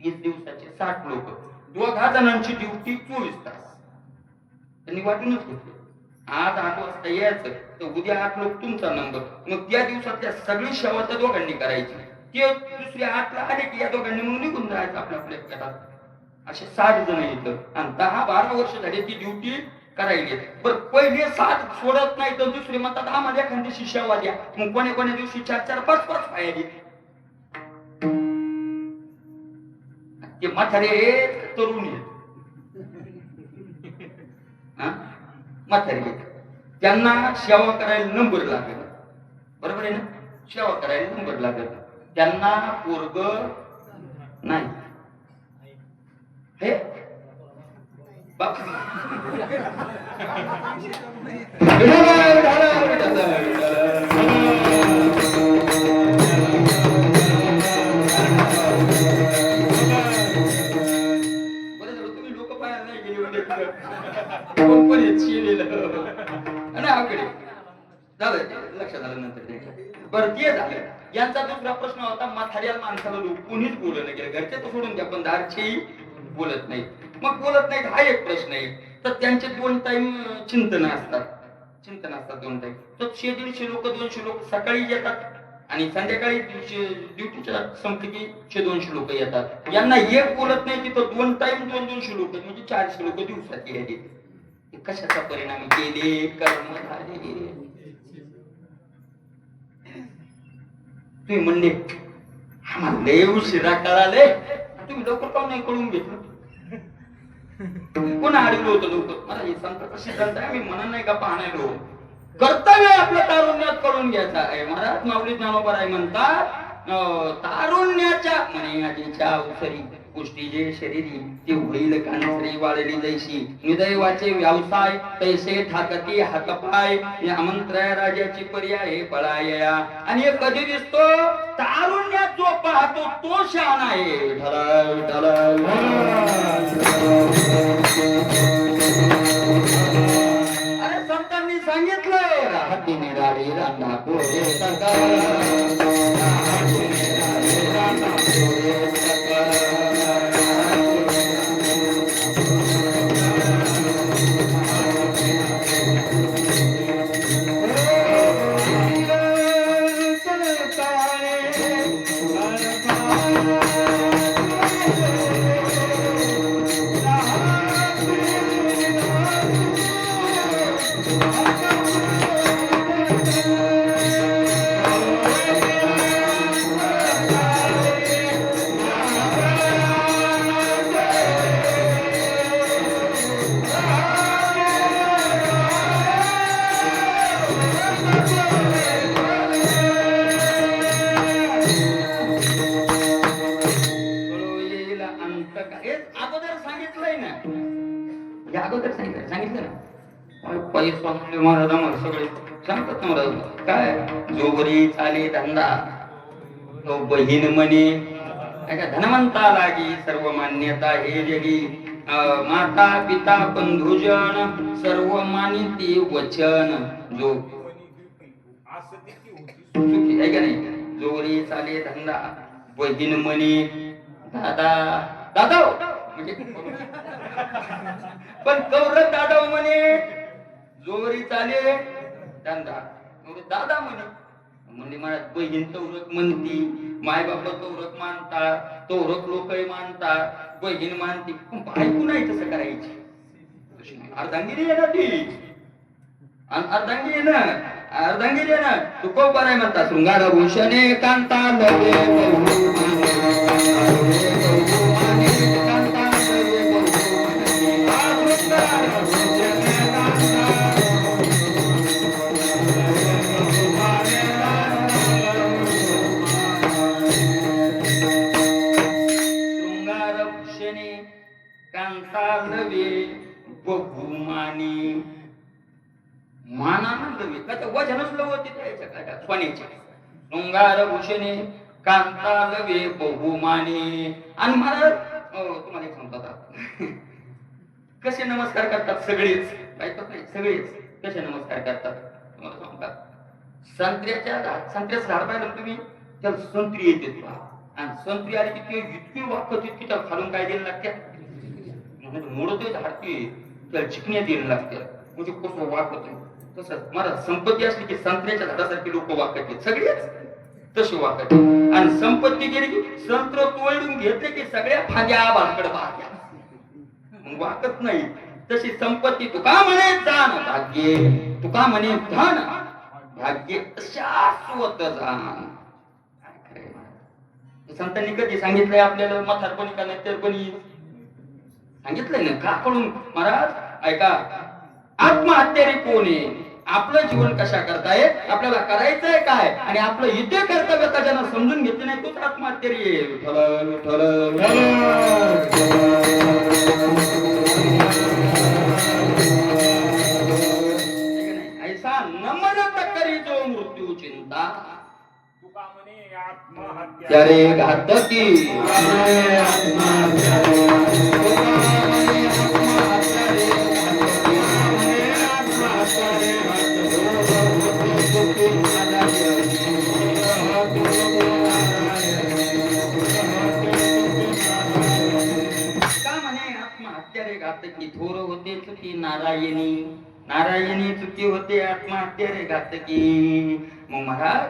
20 दिवसाचे. 60 लोक, 2 जणांची ड्युटी 24 तास. त्यांनी वाटूनच घेतली. आज 8 वाजता यायचं तर उद्या 8 लोक तुमचा नंबर. मग त्या दिवसातल्या सगळी सेवा त्या दोघांनी करायची. ते दुसऱ्या 8ला आले की या दोघांनी मग निघून जायचं आपल्या आपल्या घरात. असे 60 जण येतं आणि 10-12 वर्ष झाले ती ड्युटी करायली. बरं पहिले 7 सोडत नाही तर दुसरे म्हणतात आम्हाला एखादी सेवा द्या. मग कोण्या दिवशी 4-4, 5-5 पाहिजे. ते म्हातारे तरुण आहेत, म्हातारे त्यांना सेवा करायला नंबर लागेल. बरोबर आहे ना? सेवा करायला नंबर लागेल. त्यांना पोरग नाही. हे बाप तुम्ही लोक पाहायला नाही गेले लक्षात आलं नंतर. बरं ते झालं. यांचा दुसरा प्रश्न होता म्हाताऱ्या माणसाला कोणीच बोलत नाही गेलं. घरचे तर सोडून द्या पण दारचे बोलत नाही. मग बोलत नाहीत हा एक प्रश्न आहे. तर त्यांचे 2 टाइम चिंतन असतात. 2 टाइम. तर 150 लोक 200 लोक सकाळी येतात आणि संध्याकाळी ड्युटीच्या संपली की 200 लोक येतात. यांना एक बोलत नाही तिथं 2 टाइम 200 लोक म्हणजे 400 लोक दिवसात यायचे. कशाचा परिणाम? केले कर्म झाले. तुम्ही म्हणले आम्हाला लय उशिरा कळाले. तुम्ही लवकर का नाही कळून घेतलं? कोण आडलो होतं लवकर? मला हे संताचा सिद्धांत आहे. मी म्हणत नाही का पाहण्यालो कर्तव्य आपलं तारुण्यात करून घ्यायचा आहे. महाराज माऊली ज्ञानोबा म्हणतात तारुण्याच्या म्हणे आधीच्या अवसरी गोष्टी जे शरीरी ते होईल कानसरी वाळली जैशी निदैवाचे व्यवसाय पैसे ठाकती हातपाय आमंत्र्या राजाची पर्याय पळाया. आणि हे कधी दिसतो? तारुण्यात जो पाहतो तो शहाणा आहे. अरे संतांनी सांगितलंय राहती निराळी रांधा पोरे सका. अगोदर सांगितलंय ना, या अगोदर सांगितलं ना, पैसा म्हणजे महाराज आम्हाला सगळे सांगतात ना महाराज. काय जोवरी चाले धंदा तो बहीण म्हणे, धनवंता लागी सर्व मान्यता हे जगी, माता पिता बंधुजन सर्व मानिती वचन, जो सुखी आहे का नाही. जोरी चाले धंदा बहीण म्हणे दादा दादा म्हणजे पण कौरव दादा म्हणे, जोरी चाले धंदा म्हणजे दादा म्हणे. म्हणजे मला बहीण तौरक म्हणती, माय बाबा तौरक मानता, तौरक लोकही मानता, बहीण मानती. बायको नाही तसं करायची. अर्धांगिरी आहे ना ती, अर्धांगिरी ना, अर्धांगिरी ना. तू को बराय म्हणता शृंगार भूषणे कांता लवे बहुमानी, मानानं लवे का वजनच लवती त्याच्या काय सोन्याचे. शृंगार भूषणे कांता लवे बहुमानी. आणि महाराज तुम्हाला एक सांगतात कसे नमस्कार करतात सगळेच, ऐकत नाही सगळेच कसे नमस्कार करतात तुम्हाला सांगतात. संत्र्याचं झाड पाहिलं तुम्ही, त्याला संत्री येते आणि संत्री आली की ते इतकी वाकत इतकी त्याला खालून काय द्यायला लागते, मोडते झाडते त्याला चिकण्यात द्यायला लागते. म्हणजे कसं वाकत. तसंच मला संपत्ती असली की संत्र्याच्या झाडासारखी लोक वाकत, सगळेच तसे वाकत. आणि संपत्ती गेली की संत्र तोडून घेतले की सगळ्या फांद्या आबाळकडे वाहत्या, वाकत नाही. तशी संपत्ती तुका म्हणे जाण भाग्य, तुका म्हणे धन भाग्य शाश्वत जाण. संतांनी कधी सांगितलंय आपल्याला म्हातारपणी का नंतरपणी सांगितलंय ना का कळून महाराज. ऐका, आत्महत्यारी कोण आहे, आपलं जीवन कशा करताय, आपल्याला करायचंय काय, आणि आपलं इथे कर्तव्य ज्यांना समजून घेतलं नाही तोच आत्महत्यारी आहे. विठ्ठल विठ्ठल ऐसा नमन करी जो मृत्यू चिंता, त्यारे घातकी आत्महत्यारे घातकी. थोर होते चुकी नारायणी, नारायणी चुकी होते आत्महत्यारे घातकी. मग महाराज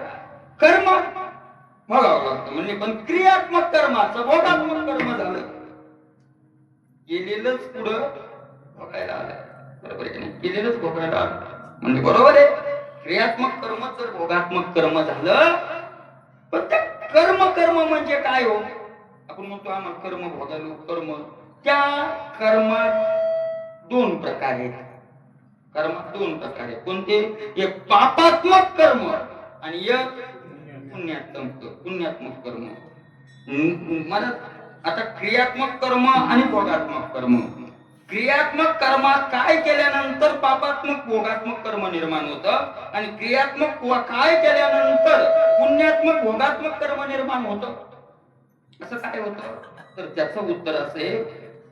कर्म भोगावं लागतं म्हणजे, पण क्रियात्मक कर्माचं भोगात्मक कर्म झालं, केलेलंच पुढं भोगायला आलं. बरोबर आहे की नाही, केलेलंच भोगायला आलं म्हणजे बरोबर आहे. क्रियात्मक कर्म तर भोगात्मक कर्म झालं. पण त्या कर्म म्हणजे काय हो, आपण म्हणतो आम्हाला कर्म भोगायलो कर्म. त्या कर्मात दोन प्रकार आहेत. कर्मात दोन प्रकार आहेत. कोणते, एक पापात्मक कर्म आणि एक पुण्यात्मक कर्म. मला आता क्रियात्मक कर्म आणि भोगात्मक कर्म. क्रियात्मक कर्मात काय केल्यानंतर पापात्मक भोगात्मक कर्म निर्माण होतं, आणि क्रियात्मक काय केल्यानंतर पुण्यात्मक भोगात्मक कर्म निर्माण होतं. असं काय होतं, तर त्याचं उत्तर असे,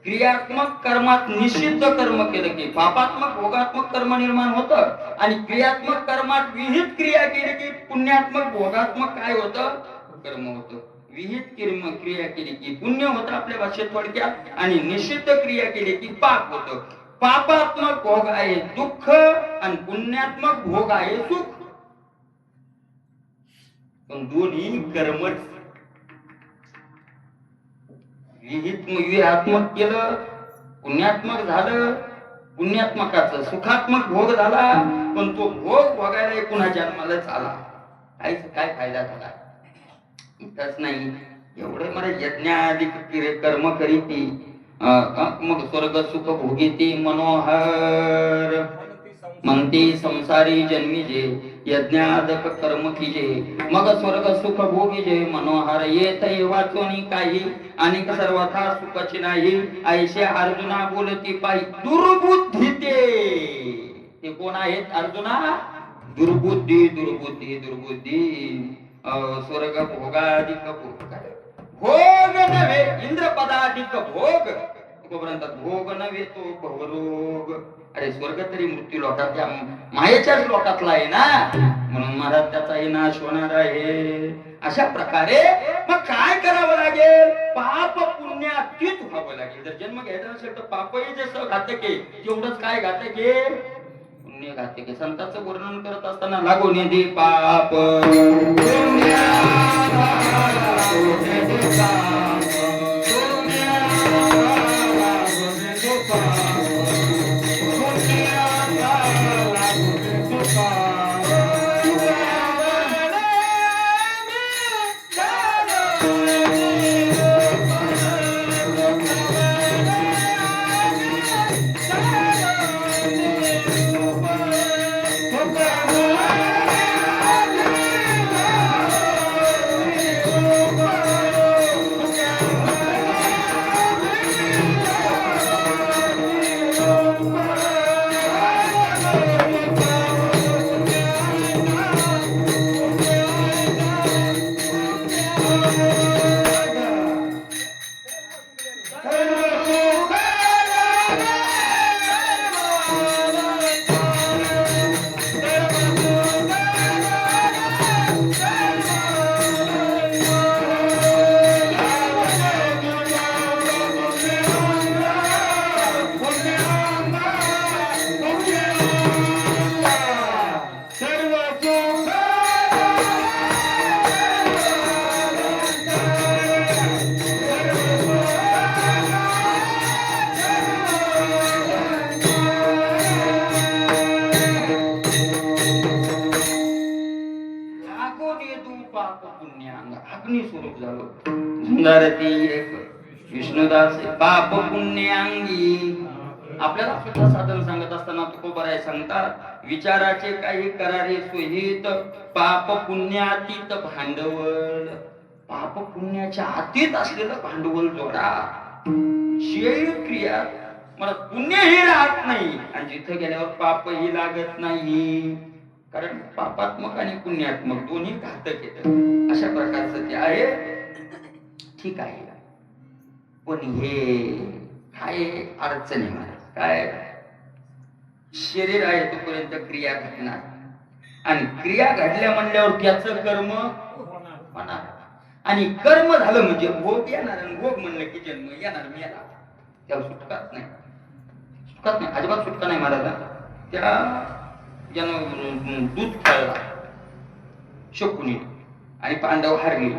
क्रियात्मक कर्मात निषिद्ध कर्म केलं की पापात्मक भोगात्मक कर्म निर्माण होतं, आणि क्रियात्मक कर्मात विहित क्रिया केली की पुण्यात्मक भोगात्मक काय होतं, कर्म होतं. विहित क्रिया केली की पुण्य होतं आपल्या भाषेत थोडक्यात, आणि निषिद्ध क्रिया केली की पाप होतं. पापात्मक भोग आहे दुःख आणि पुण्यात्मक भोग आहे सुख. पण दोन्ही कर्मच. विहितात्मक केलं पुण्यात्मक झालं, पुण्यात्मकाचं सुखात्मक भोग झाला, पण तो भोग भोगायला पुन्हा जन्मालाच आला. काय फायदा झाला, इथंच नाही. एवढे मला यज्ञाधिक कर्म करीती मग स्वर्ग सुख भोगीती मनोहर म्हणती संसारी जन्मी जे, यज्ञादक कर्म कीजे मग स्वर्ग सुख भोगीजे मनोहर येत वाचोनी काही अनेक सर्वथा सुखाची नाही ऐशे अर्जुना बोलती पायी दुर्बुद्धी ते कोण आहेत अर्जुना दुर्बुद्धी दुर्बुद्धी दुर्बुद्धी स्वर्ग भोगाधिक भोग नव्हे इंद्रपदाधिक भोग म्हणतात भोग नव्हे तो भवरोग. अरे स्वर्ग तरी मृत्यू लोकात त्या मायेच्याच लोकातला आहे ना म्हणून महाराज त्याचाही नाश होणार आहे. अशा प्रकारे मग काय करावं लागेल पाप पुण्यातीत व्हावं लागेल. जर जन्म घ्यायचा असेल तर पापही जसं घातक आहे तेवढंच काय घातक आहे पुण्य घातक आहे. संतांचं वर्णन करत असताना लागो निधी पाप अग्नि स्वरूप झालो एक विष्णुदास पाप पुण्यांगी. आपल्याला सुद्धा साधन सांगत असताना तुकोबराय सांगतात विचाराचे काही करारे सोहित पाप पुण्यातीत भांडवल. पाप पुण्याच्या अतीत असलेलं भांडवल जोडा. शेळी क्रिया मला पुण्यही राहत नाही आणि जिथे गेल्यावर पापही लागत नाही कारण पापात्मक आणि पुण्यात्मक दोन्ही घातक येतात. अशा प्रकारचं ते आहे. ठीक आहे पण हे काय अडचणी मला काय शरीर आहे तोपर्यंत क्रिया घडणार आणि क्रिया घडल्या म्हणल्यावर त्याचं कर्म होणार आणि कर्म झालं म्हणजे भोग येणार आणि भोग म्हणलं की जन्म येणार मेला. त्याला सुटकाच नाही सुटकाच नाही अजिबात सुटका नाही महाराजा. त्या ज्यानं दूध खेळला शकुनी आणि पांडव हारले.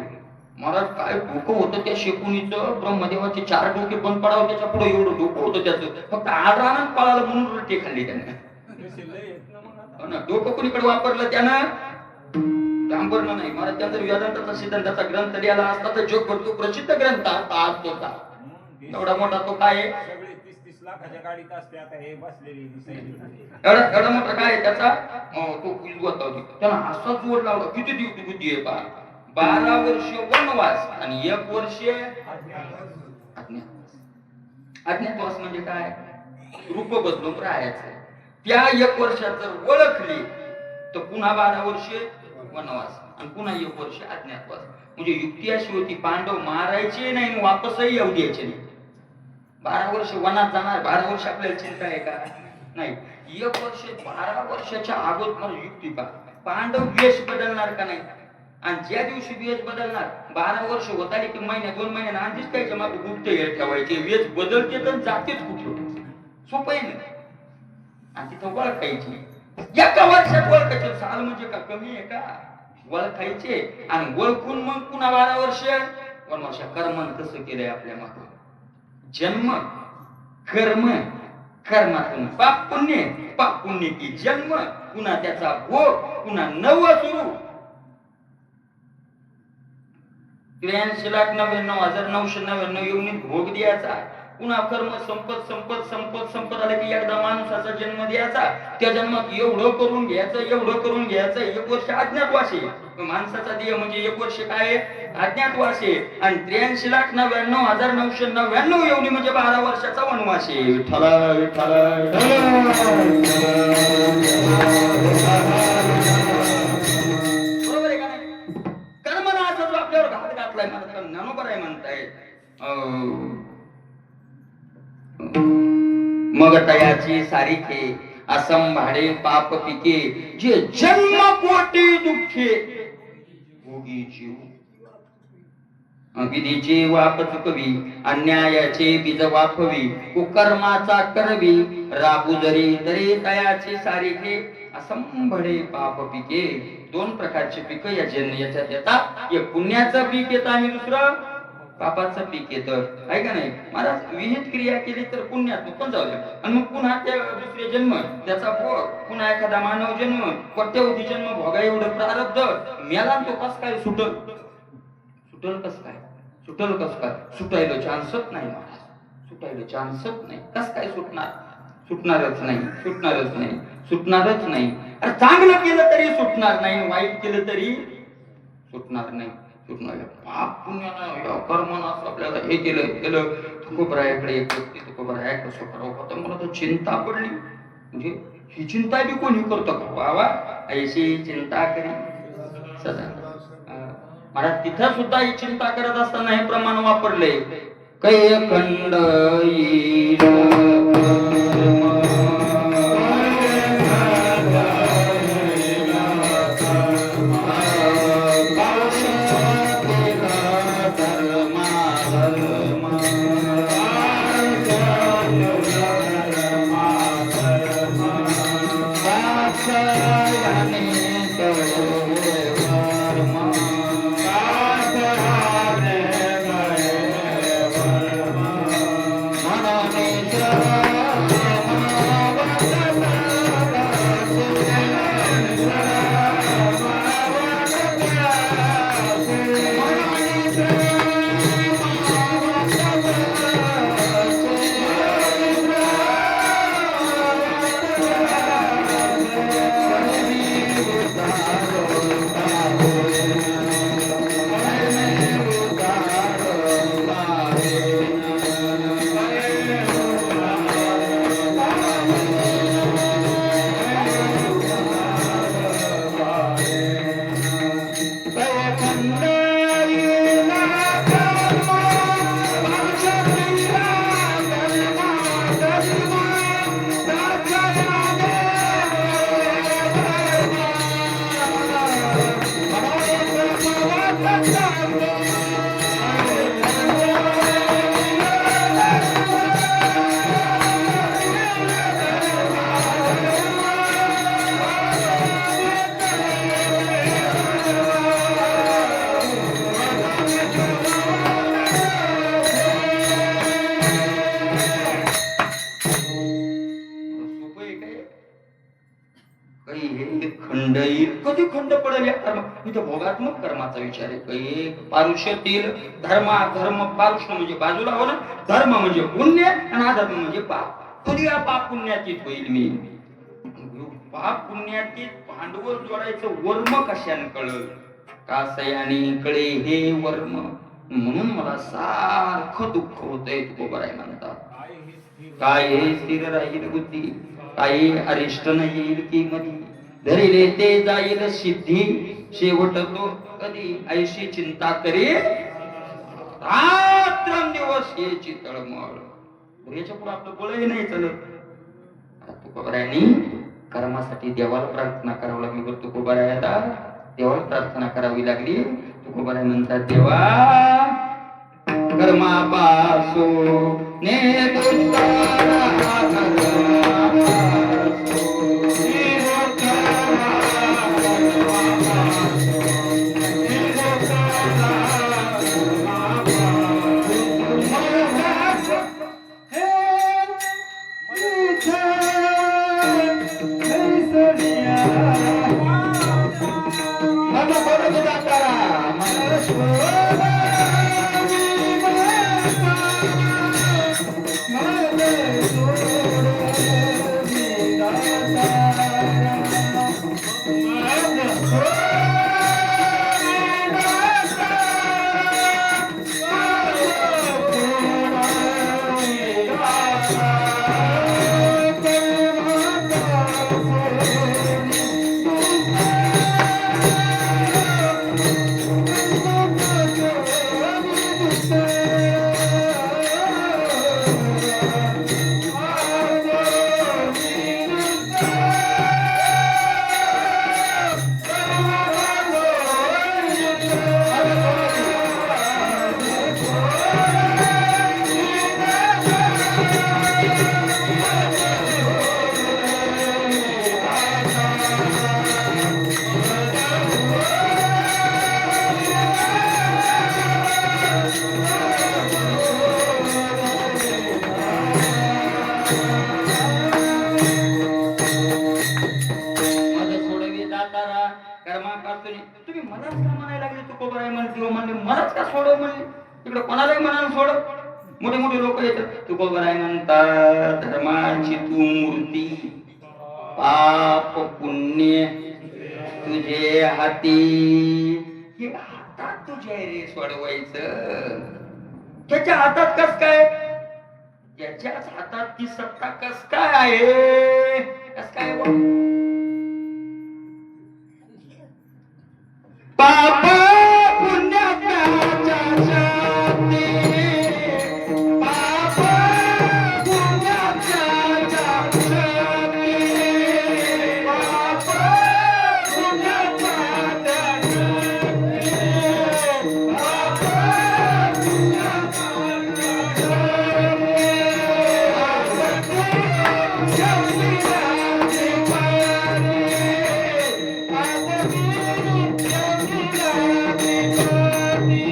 महाराज काय डोकं होतं त्या शकुनीचं ब्रह्मदेवाचे 4 डोके बंद पडावं त्याच्या पुढे एवढं डोकं होतं त्याचं फक्त आडरानं पळाला म्हणून रोटी खाल्ली त्यानं. डोकं कुणीकडे वापरलं त्यानं डांबरनं नाही. महाराज त्यांचा वेदांताचा सिद्धांताचा ग्रंथ लिहायला असता तर जगभर तो प्रसिद्ध ग्रंथ आज होता एवढा मोठा तो काय एवढा मोठा काय त्याचा तो त्याला असा जोड लावला. किती दिवस बुद्धी आहे पहा. 12 वर्ष वनवास आणि 1 वर्ष अज्ञातवास. म्हणजे काय रूप बदलून राहायचं. त्या 1 वर्षात जर ओळखली तर पुन्हा 12 वर्ष वनवास आणि पुन्हा 1 वर्ष अज्ञातवास. म्हणजे युक्ती अशी होती पांडव मारायचे नाही वापसही येऊ द्यायचे नाही. 12 वर्ष वनात जाणार 12 वर्ष आपल्याला चिंता आहे का नाही. 1 वर्ष 12 वर्षाच्या अगोदर युक्ती पा पांडव वेश बदलणार का नाही आणि ज्या दिवशी वेश बदलणार 12 वर्ष होत आली की महिन्या 2 महिन्यानं आधीच त्याच्या मागे गुप्त हेर ठेवायचे. वेश बदलते तर जातेच कुठे सोपं आहे ना आणि तिथं ओळखायची. 1 वर्षात ओळखायचे. साल म्हणजे का कमी आहे का ओळखायचे आणि ओळखून मग पुन्हा 12 वर्ष वनवास. कर्म कसं केलंय आपल्या मागे जन्म कर्म कर्मातून पाप पुण्य की जन्म पुन्हा त्याचा भोग पुन्हा नव सुरू. 83,99,999 येऊन भोग द्यायचा पुन्हा कर्म संपत संपत संपत संपत आलं की एकदा माणसाचा जन्म द्यायचा, त्या जन्मात एवढं करून घ्यायचं, एवढं करून घ्यायचं, 1 वर्ष अज्ञातवास आहे. माणसाचा देह म्हणजे 1 वर्ष काय अज्ञातवास आहे. आणि 83,99,999 एवढी म्हणजे 12 वर्षाचा वनवास आहे. विठ्ठला विठ्ठला बरोबर आहे का नाही? कर्मला असं जो आपल्यावर घात घातलाय मला ज्ञानोबा म्हणताय, मग तयाची सारिखे असंभाळे पाप पिके, जे जन्म कोटी दुःखे भोगी जीव. विधीचे वाप चुकवी, अन्यायाचे बीज वाफवी, कुकर्माचा करवी, राबू जरी तरी तयाची सारिखे असंभाळे पाप पिके. 2 प्रकारचे पीक याच्यात येतात. एक पुण्याचं पीक येतं आणि दुसरं पापाचं पीक येतं, आहे का नाही? महाराज विहित क्रिया केली तर पुण्यात पण जाऊ द्या, आणि मग पुन्हा त्या दुसरे जन्म त्याचा भोग, पुन्हा एखादा मानव जन्म, कोट्यवधी जन्म भोगा एवढं प्रारब्ध मेला तो कस काय सुटल? सुटल कस काय? सुटल कस काय? सुटायला चान्सच नाही महाराज, सुटायला चान्सच नाही. कस काय सुटणार? सुटणारच नाही, सुटणारच नाही, सुटणारच नाही. अरे चांगलं केलं तरी सुटणार नाही, वाईट केलं तरी सुटणार नाही, सुटणार. पाप पुण्यानं कर्मानं आपल्याला हे केलं तुकोबरायाकडे एक व्यक्ती तुकोबराया कसं करावं होतं, मला तर चिंता पडली. म्हणजे ही चिंता बी कोणी करतो का बाबा? ऐशी चिंता करी सदा. मला तिथं सुद्धा ही चिंता करत असताना हे प्रमाण वापरले, कै खंड कधी खंड पडेल या कर्म. इथं भोगात्मक कर्माचा विचार आहे. एक पारुष्यातील धर्म, धर्म पारुष्य म्हणजे बाजूला हो ना, धर्म म्हणजे पुण्य आणि अधर्म म्हणजे पाप. कधी या पाप पुण्यातीत होईल मी? पाप पुण्यातीत भांडवल जोडायचं वर्म कशाने कळल? कासयाने कळे हे वर्म, म्हणून मला सारखं दुःख होतंय. तुकोबराय म्हणतात, काय स्थिर राहील बुद्धी, काही अरिष्ट नाही येईल की मधी, धरिले ते जाईल सिद्धी, शेवट तो कधी ऐशी चिंता करे रात्रंदिवस याची तळमळ. याच्या पुढे आपलं बळही नाही चालत. तुकोबरायांनी कर्मासाठी देवाला प्रार्थना करावी लागली. बरं तुकोबरायाला देवाला प्रार्थना करावी लागली. तुकोबराय म्हणतात, देवा कर्मापासून ने तुकोबाराय म्हणते म्हणले मलाच का सोडव म्हणले तिकडे कोणालाही म्हणाल सोड मोठे मोठे लोक येतात तुकोबाराय म्हणतात धर्माची तू मूर्ती पाप पुण्य तुझे हाती हे हातात तुझ्या रे सोडवायचं त्याच्या हातात कस काय त्याच्याच हातात ती सत्ता कस काय आहे कस काय पाप पुण्याच्या जाती पाप पुण्याच्या जाती पाप पुण्याच्या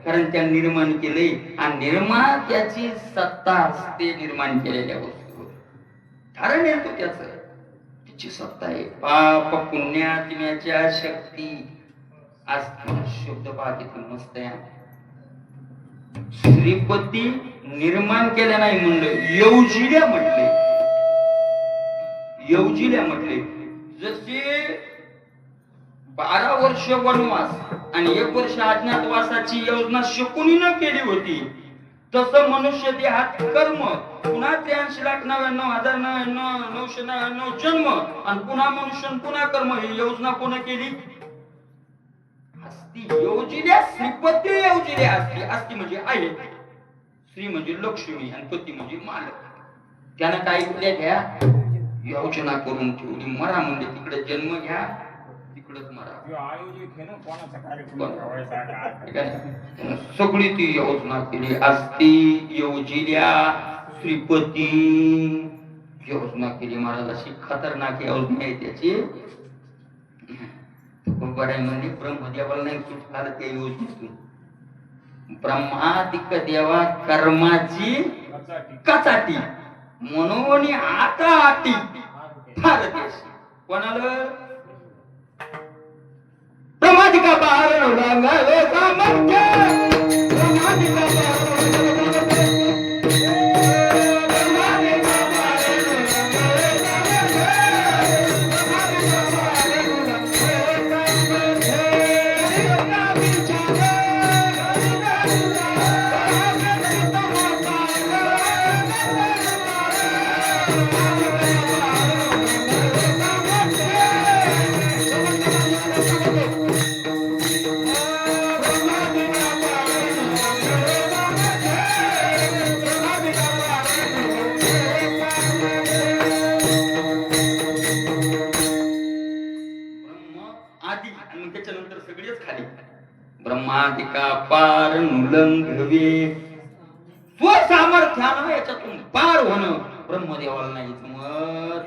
कारण त्या निर्माण केले आणि निर्मात्याची सत्ता असते निर्माण केलेल्या वस्तू कारण येतो त्याच तिची सत्ता आहे पाप पुण्यात्म्याच्या शक्ती आज शब्द पाहते मस्त आहे श्रीपती निर्माण केल्या नाही म्हणलं येवजिल्या म्हटले जसे 12 वर्ष वनवास आणि 1 वर्ष अज्ञातवासाची योजना शकुनीनं केली होती तसं मनुष्य देहात कर्म पुन्हा 83,99,999 जन्म आणि पुन्हा मनुष्य पुन्हा कर्म ही योजना कोण केली असती योजिल्या श्रीपती योजिल्या असती म्हणजे आहे श्री म्हणजे लक्ष्मी आणि पती म्हणजे मालक त्यानं काय केल्या घ्या योजना करून ठेवली मरा म्हणजे तिकडे जन्म घ्या सगळी ती योजना केली असती योजिल्या श्रीपती योजना केली महाराज अशी खतरनाक योजना आहे त्याची बरं म्हणजे ब्रह्मदेवाला नाही सुट झालं त्या योजनेतून ब्रह्मादिक देवा कर्माची कचाटी म्हणून आता आटी फार देश कोणाला ब्रह्मादिका बारण रंगावे सामर्थ्य ब्रह्मादिका समाधिका पार नुलंघवे. स्वसामर्थ्यानं याच्यातून पार होणं ब्रह्मदेवाला नाही जमत.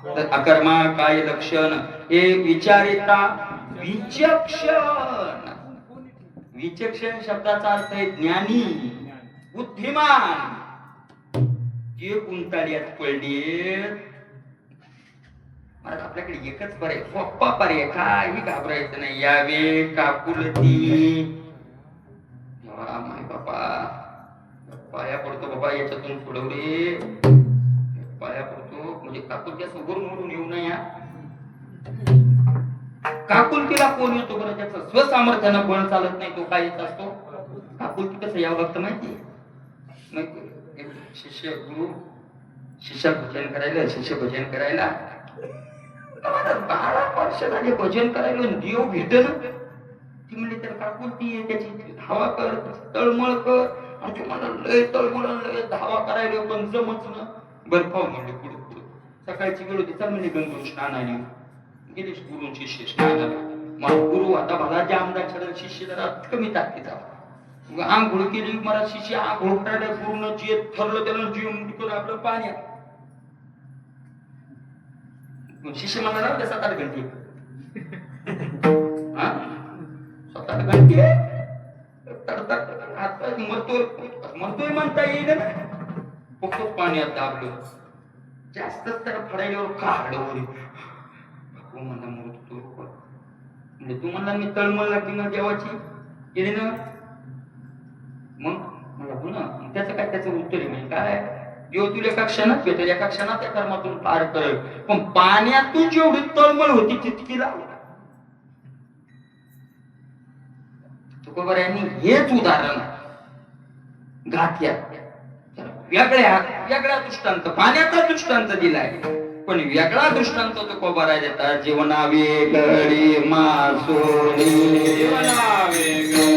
तर अकर्मा काय लक्षण हे विचारिता विचक्षण. विचक्षण शब्दाचा अर्थ आहे ज्ञानी बुद्धिमान. जे गुंताड्यात पडले आपल्याकडे एकच पर्याय, सोप्पा पर्याय, काही घाबरायचं नाही. यावे काकुलती. माय बाबा पाया पडतो बाबा, याच्यातून सोडवले पाया पडतो. म्हणजे काकुलत्या समोरून म्हणून येऊ नये. काकुलतीला कोण येतो बरं? त्याचं स्वसामर्थ्यानं बळ चालत नाही, तो काय येत असतो? काकुलती कसं यावं लागतं माहिती? शिष्य गुरु शिष्य भजन करायला 12 वर्ष झाले भजन करायला देव भेटन. ती म्हणली तर काकुलती त्याची धावा कर, तळमळ कर. आणि तुम्हाला लय तळमळ लय धावा करायला पण जमच ना. बरं पाहू म्हणले पुढे पुढे. सकाळची वेळ होती, चल म्हणजे गंगून स्नान आली. गेले गुरु शिष्य स्नानाला. मग गुरु आता भला जामदार चढल, शिष्य जरा कमी ताकदीचा. आंघोळ केली, मला शिष्य आंघोळ करायला पूर्ण जे ठरलं त्याला जीवन करून आपलं पाण्यात. शिष्य म्हणाला 7-8 घंटे. 7-8 घंटे मरतोय म्हणता येईल ना. फक्त पाण्यात दाबलं. जास्तच त्याला फडायल्यावर काढवर म्हणला मरतो. म्हणजे तू म्हणला मी तळमळ लागली ना देवाची केली ना. मग मला हो ना. त्याचं काय, त्याचं उत्तर आहे म्हणजे काय, देव तुला एका क्षणात भेटेल, एका क्षणात त्या कर्मातून पार करेल. पण पाण्यातून जेवढी तळमळ होती तितकी लागली. तुकोबारायांनी हेच उदाहरण घातल्या वेगळ्या दृष्टांत, पाण्याचा दृष्टांत दिलाय. पण वेगळा दृष्टांत तुकोबाराय देतात. जीवना वेगळी मासोळी, जीवना वेगळी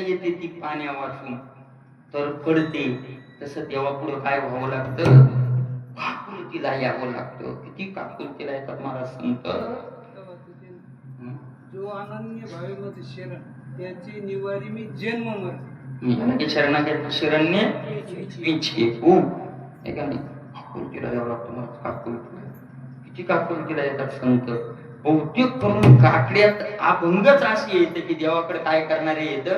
येते ती पाण्या वाचून तर पडते. तसं देवा पुढे काय व्हावं लागतं? काकुलतीला यावं लागतं. किती काकुलतीला येतात महाराज संत. जो अनन्य भावेमध्ये शरण त्याची निवारी मी जन्म मरते. शरण्य पीछे काकुलतीला यावं लागतं महाराज. काकुलतीला किती काकुलतीला येतात संत. बहुतेक करून काकड्यात अभंगच अशी येते की देवाकडे काय करणारे येत.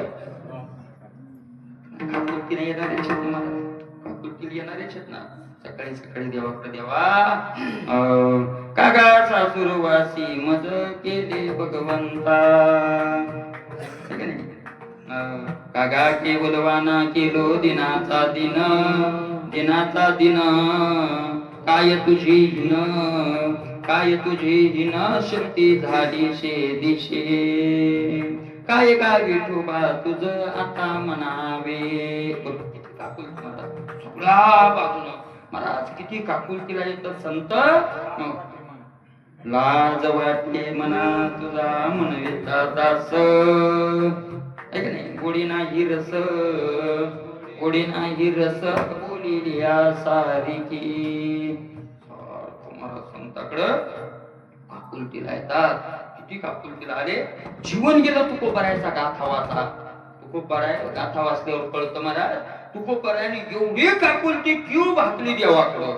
काकुलतीला येणारे काकुलतीला येणारे ना. सकाळी सकाळी देवाकडे देवा कागा सासुरवासी मज केले भगवंता. कागा केवलवाना केलो दिनाचा दिन, दिनाचा दिन. काय तुझी हिन, काय तुझी हिन शक्ती झाली शे दिशे. काय का विठोबा तुझ आता म्हणावे. सगळ्या बाजूला महाराज किती काकुलतीला येतात संत. लाज वाटते मना तुझा म्हणविता दास. ऐक नाही गोडी नाही रस, गोडी नाही रस बोलिया सारिकी. महाराज संताकडं काकुलतीला येतात. किती काकुलतीला आले. जीवन गेलं तुकोबारायचा गाथा वाचा. तुकोबाराय गाथा वाचल्यावर कळतं महाराज तुकोबराने एवढी काकुलती क्यू भाकली देवाकडं.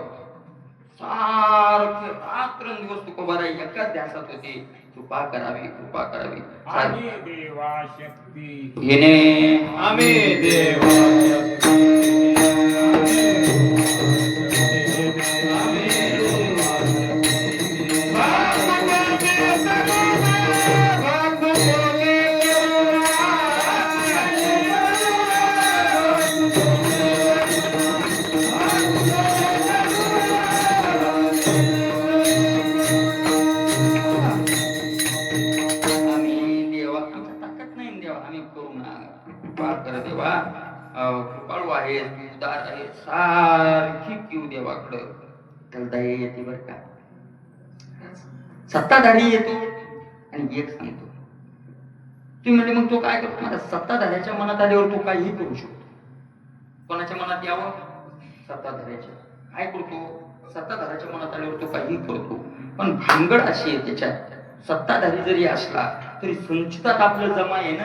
सारखे रात्रंदिवस तुकोबरा एकाच ध्यासात होते, कृपा करावी कृपा करावी. आम्ही देवा शक्ती हिने आम्ही देवा आम्ही देवा, आमच्या ताकद नाही देवा, आम्ही करू ना. कृपा कर देवा. कृपाळू आहे, उदार आहे, सारखी क्यू देवाकडं. त्याला दया येते बर का. सत्ताधारी येतो आणि एक सांगतो. तुम्ही म्हणजे मग तो काय करतो, मला सत्ताधाऱ्याच्या मनात आल्यावर तो काहीही करू शकतो. कोणाच्या मनात यावं, सत्ताधाऱ्याच्या. काय करतो, सत्ताधाऱ्याच्या मनात आल्यावर तो काहीही करतो. पण भानगड अशी आहे त्याच्यात, सत्ताधारी जरी असला तरी संचितात आपलं जमा आहे ना.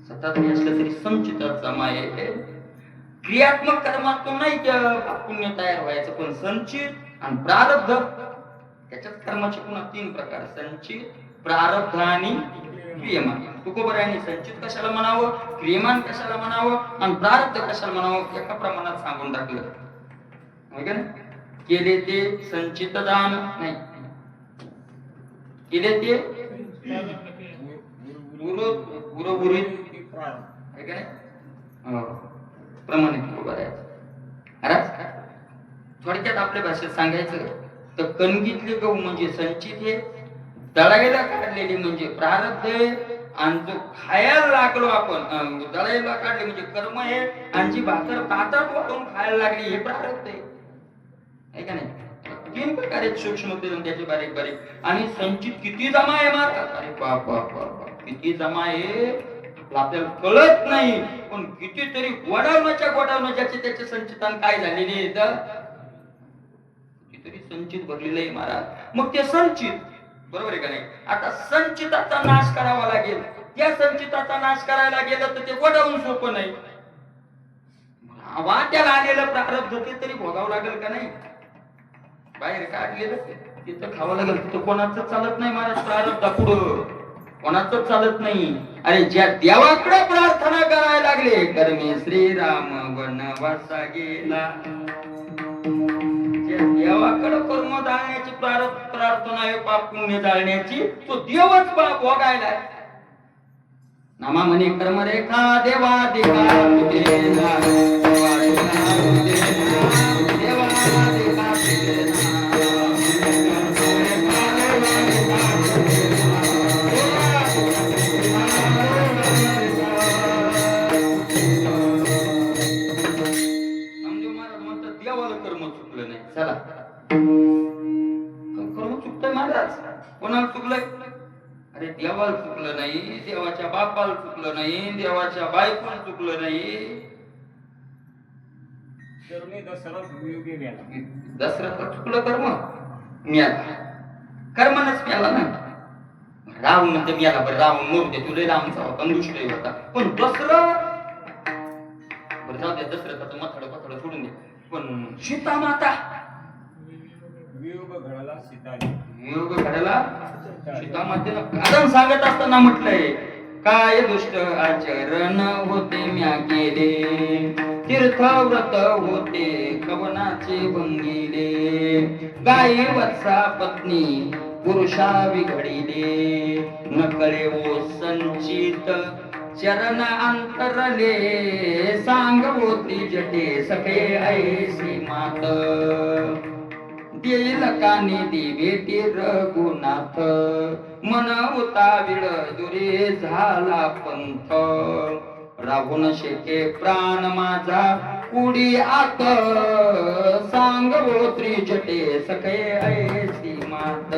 सत्ताधारी असलं तरी संचितात जमा आहे. क्रियात्मक कर्मातून नाही पुण्य तयार व्हायचं, पण संचित आणि प्रारब्ध, त्याच्यात कर्माचे पुन्हा 3 प्रकार, संचित, प्रारब्ध आणि क्रियमान. तुकोबरायांनी संचित कशाला म्हणावं, क्रियमान कशाला म्हणावं आणि प्रारब्ध कशाला म्हणावं एका प्रमाणात सांगून टाकलं. का ना, केले ते संचित दान नाही, केले ते उर्वरित आहे का नाही, प्रमाणित तुकोबरायचं. थोडक्यात आपल्या भाषेत सांगायचं तर कणगीतले गहू म्हणजे संचित हे, दळायला काढलेली म्हणजे प्रारब्ध आहे, आणि जो खायला लागलो आपण दळायला काढले म्हणजे कर्म आहे, आणि जी भाकर ताटात वाटून खायला लागली हे प्रारब्ध आहे का नाही. 3 प्रकारे सूक्ष्म त्याचे बारीक बारीक. आणि संचित किती जमा आहे मारतात, अरे बाप बाप बाप, किती जमा आहे आपल्याला कळत नाही. पण कितीतरी गोडावण्याच्या ज्याचे त्याचे संचितान काय झालेले आहेत, कितीतरी संचित भरलेलं आहे महाराज. मग ते संचित बरोबर आहे का नाही. आता संचिताचा नाश करावा लागेल. त्या संचिताचा नाश करायला गेलं तर ते गोडावून सोपं नाही. वाट्याला आलेलं प्रारब्ध ते तरी भोगावं लागेल का नाही. बाहेर काढलेलं तिथं खावं लागेल. तिथं कोणाचं चालत नाही महाराज, प्रारब्धा पुढं कोणाचं चालत नाही. अरे ज्या देवाकडे प्रार्थना करायला लागले, कर्मे श्रीराम वनवासा गेला, देवाकडे कर्म जाळण्याची प्रार्थना आहे, पाप पुण्य जाळण्याची, तो देवच भोगायला. नामा म्हणे कर्मरेखा देवा देवा देवा चला कर्म चुकतंय महाराज. कोणाला चुकलंय, अरे देवाला चुकलं नाही, देवाच्या बापाला चुकलं नाही, देवाच्या बायकोला चुकलं नाही. दशरथ चुकलं कर्म, मिळाला कर्मनच मिळाला ना. रावण म्हणते मिळाला, बरं रावण मोरते तुला रामचा होता, दुष्टही होता. पण दशरथ बरं जाऊ द्या, दशरथाचं मथाड पथाड सोडून दे. पण सीता माता वियोग घडाला सीता, योग घडाला सीता मातेनं कारण सांगत असताना म्हटलंय, काय दुष्ट आचरण होते म्या केले, तीर्थव्रत होते कवनाचे भंगिले, गायी वत्सा पत्नी पुरुषा बिघडिले, नकळे ओ संचित चरण अंतरले, सांग होती जटे सखे ऐसी मात, देईल कानी दिवेटी रघुनाथ, मन उताविळ दुरे झाला पंथ, राहून शेके प्राण माझा उडी आत, सांग होत्री जटे सखे ऐसी मात,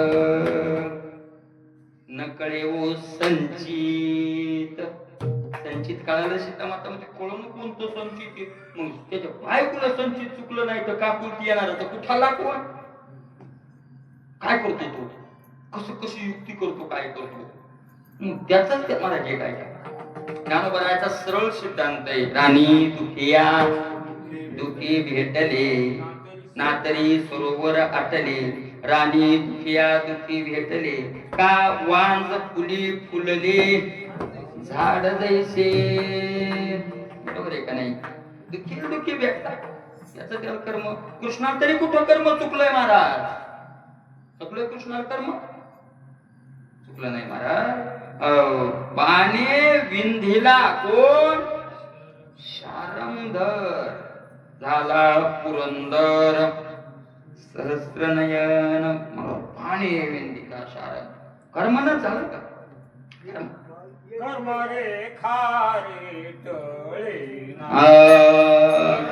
नकळे ओ संचित. संचित कळालं सीता माता म्हणजे कळून कोणतं संचित आहे. मग त्याच्या बायकोला संचित चुकलं नाही तर काकुलती येणार तर कुठला लागतो, काय करतो तो, कसं कशी युक्ती करतो, काय करतो. त्याच ते मला जे काय ज्ञानोबरायाचा सरळ सिद्धांत आहे. राणी दुखिया दुखी भेटले नातरी सरोवर आटले. राणी दुखिया दुखी भेटले का वांज फुली फुलले झाड जैसे. बरोबर आहे का नाही? दुखी दुखी भेटतात याचं त्याला कर्म. कृष्णाला तरी कुठं कर्म चुकलंय महाराज? चुकलंय कृष्णाला कर्म? चुकलं नाही महाराज. पाने विंधीला कोण? शारंधर झाला पुरंदर. सहस्रनयन पाने विंधिला शारंग. कर्मनं झालं का? कर्म रे खारे टळे ना.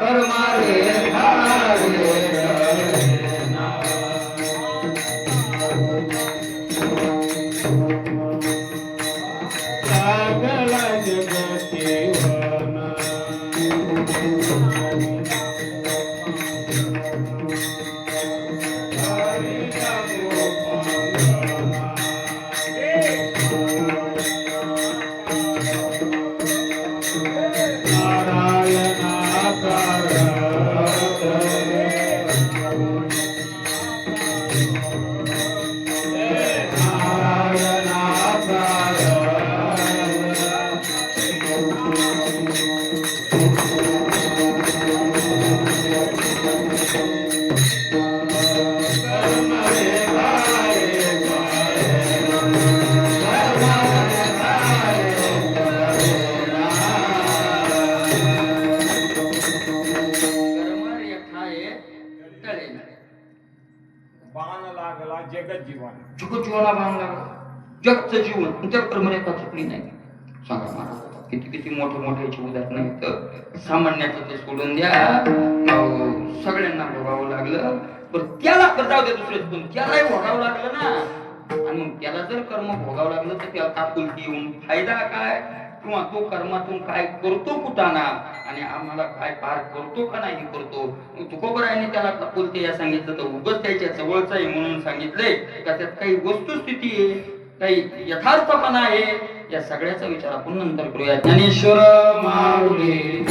कर्म रे खारे टळे ना. लागला जगती वना. बाण लागला जगत जीवन. जगजीवना बाण लागला. जगचं जीवन त्या कर्मरेखा चुकली नाही. सांगा महाराज किती किती मोठे मोठे उदाहरण आहेत. सामान्याचं ते सोडून द्या. सगळ्यांना भोगावं लागलं. पण त्याला जाऊ दे दुसरे पण त्यालाही भोगावं लागलं ना. आणि मग त्याला जर कर्म भोगावं लागलं तर त्याला कापुलकी येऊन फायदा काय? किंवा तो कर्मातून काय करतो कुठाना आणि आम्हाला काय पार करतो का नाही करतो. तुकोबरायाने त्याला कापुलते या सांगितलं तर उगाच त्याच्या जवळचं आहे म्हणून सांगितलंय का त्यात काही वस्तुस्थिती आहे, काही यथार्थपणा आहे. या सगळ्याचा विचार आपण नंतर करूया. ज्ञानेश्वर माऊली